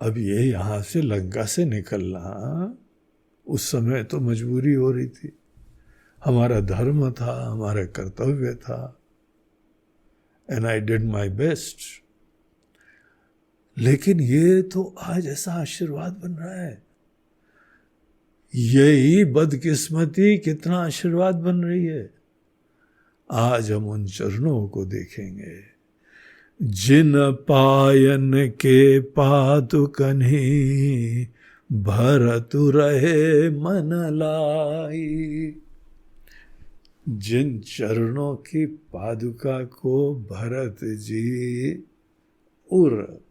अब ये यहां से लंका से निकलना उस समय तो मजबूरी हो रही थी, हमारा धर्म था, हमारा कर्तव्य था, and I did my best. लेकिन ये तो आज ऐसा आशीर्वाद बन रहा है, यही बदकिस्मती कितना आशीर्वाद बन रही है। आज हम उन चरणों को देखेंगे, जिन पायन के पादुकन्ही भरतु रहे मन लाई। जिन चरणों की पादुका को भरत जी उर,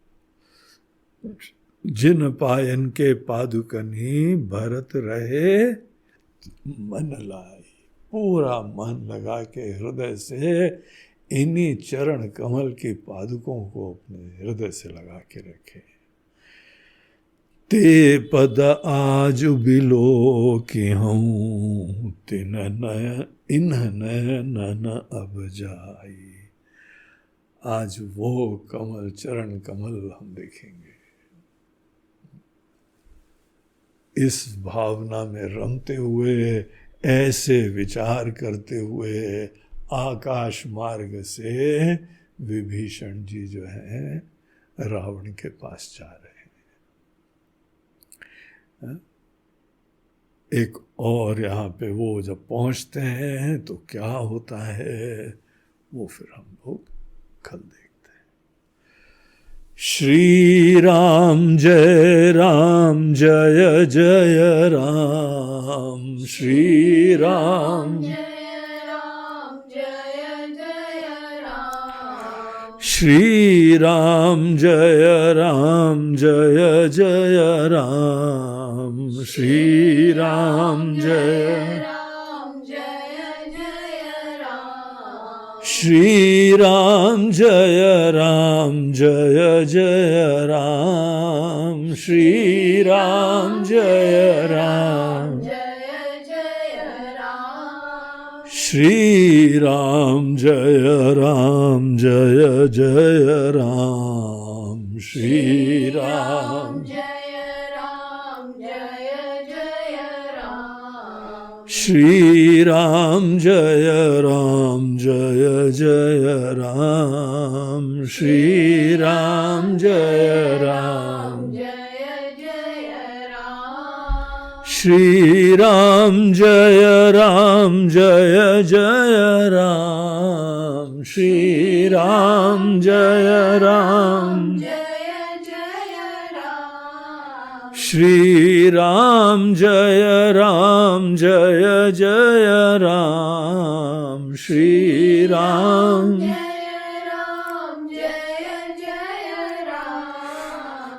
जिन पायन के पादुकन्ही भरत रहे मन लाई। पूरा मन लगा के हृदय से इन्हीं चरण कमल की पादुकों को अपने हृदय से लगा के रखे। ते पद आज बिलो कि हूँ तिन नय इन नयन अब जाई। आज वो कमल, चरण कमल हम देखेंगे। इस भावना में रमते हुए, ऐसे विचार करते हुए आकाश मार्ग से विभीषण जी जो है रावण के पास जा रहे हैं। एक और यहाँ पे वो जब पहुंचते हैं तो क्या होता है वो फिर हम लोग कल देखते हैं। श्री राम जय जय राम, श्री राम श्री राम जय जय राम, श्री राम जय श्री राम जय जय राम, श्री राम जय श्री राम जय जय राम, श्री राम श्री राम जय जय राम, श्री राम जय श्री राम जय जय राम, श्री राम जय श्री राम जय जय राम, श्री राम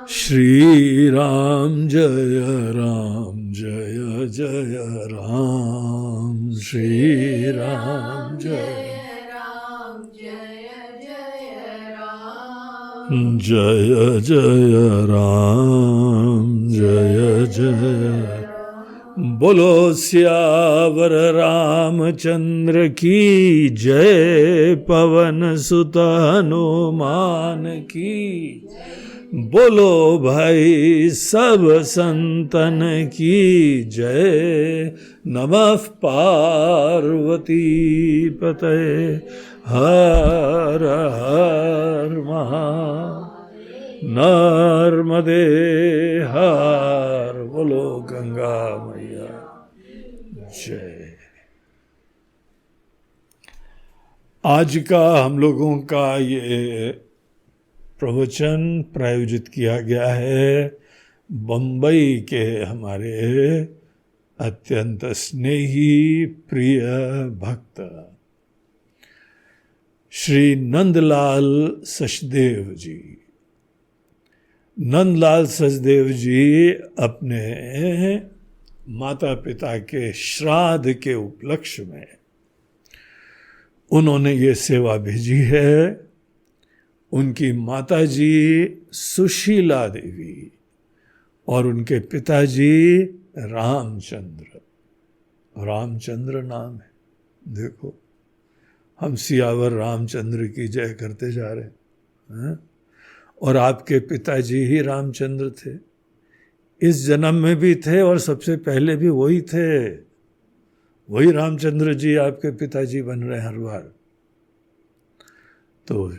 श्री राम जय जय राम, श्री राम जय जय राम, जय जय। बोलो सियावर रामचंद्र की जय, पवन सुत हनुमान की। बोलो भाई सब संतन की जय। नमः पार्वती पतये, हर हर नर्मदे हर। बोलो गंगा मैया जय। आज का हम लोगों का ये प्रवचन प्रायोजित किया गया है बम्बई के हमारे अत्यंत स्नेही प्रिय भक्त श्री नंदलाल सचदेव जी। नंदलाल सचदेव जी अपने माता पिता के श्राद्ध के उपलक्ष्य में उन्होंने ये सेवा भेजी है। उनकी माताजी सुशीला देवी और उनके पिताजी रामचंद्र। रामचंद्र नाम है, देखो हम सियावर रामचंद्र की जय करते जा रहे हैं। और आपके पिताजी ही रामचंद्र थे, इस जन्म में भी थे और सबसे पहले भी वही थे। वही रामचंद्र जी आपके पिताजी बन रहे हैं हर बार। तो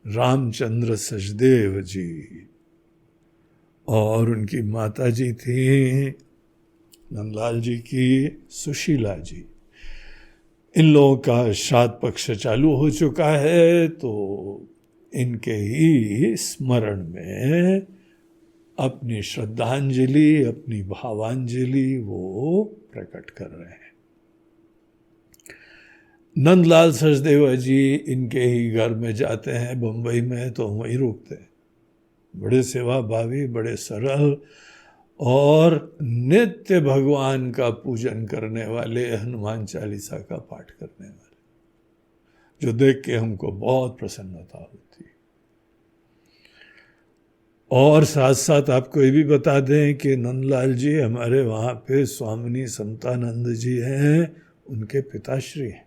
रामचंद्र सचदेव जी और उनकी माता जी थी नंदलाल जी की सुशीला जी। इन लोगों का श्राद्ध पक्ष चालू हो चुका है, तो इनके ही स्मरण में अपनी श्रद्धांजलि, अपनी भावांजलि वो प्रकट कर रहे हैं। नंदलाल सचदेव जी इनके ही घर में जाते हैं बम्बई में, तो वहीं रुकते हैं। बड़े सेवा भावी, बड़े सरल और नित्य भगवान का पूजन करने वाले, हनुमान चालीसा का पाठ करने वाले, जो देख के हमको बहुत प्रसन्नता होती। और साथ साथ आपको ये भी बता दें कि नंदलाल जी हमारे वहाँ पे स्वामिनी समतानंद जी हैं, उनके पिताश्री हैं।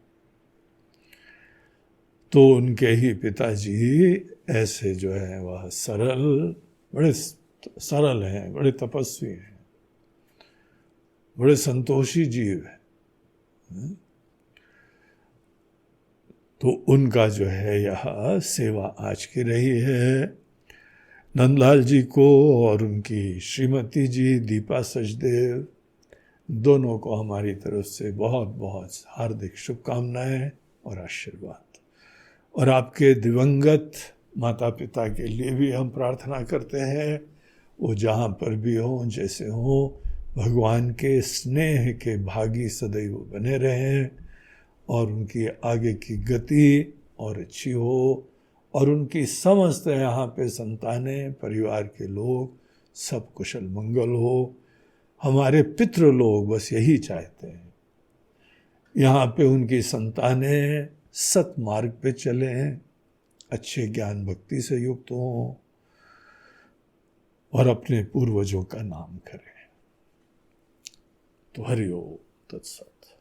तो उनके ही पिताजी ऐसे जो है वह सरल, बड़े सरल हैं, बड़े तपस्वी हैं, बड़े संतोषी जीव हैं। तो उनका जो है यह सेवा आज की रही है। नंदलाल जी को और उनकी श्रीमती जी दीपा सचदेव दोनों को हमारी तरफ से बहुत बहुत हार्दिक शुभकामनाएं और आशीर्वाद। और आपके दिवंगत माता पिता के लिए भी हम प्रार्थना करते हैं, वो जहाँ पर भी हों, जैसे हों, भगवान के स्नेह के भागी सदैव बने रहें और उनकी आगे की गति और अच्छी हो, और उनकी समस्त यहाँ पे संतानें, परिवार के लोग सब कुशल मंगल हो। हमारे पितृ लोग बस यही चाहते हैं, यहाँ पे उनकी संतानें सत मार्ग पे चलें, अच्छे ज्ञान भक्ति से युक्त हों और अपने पूर्वजों का नाम करें। तो हरि ओम तत्सत।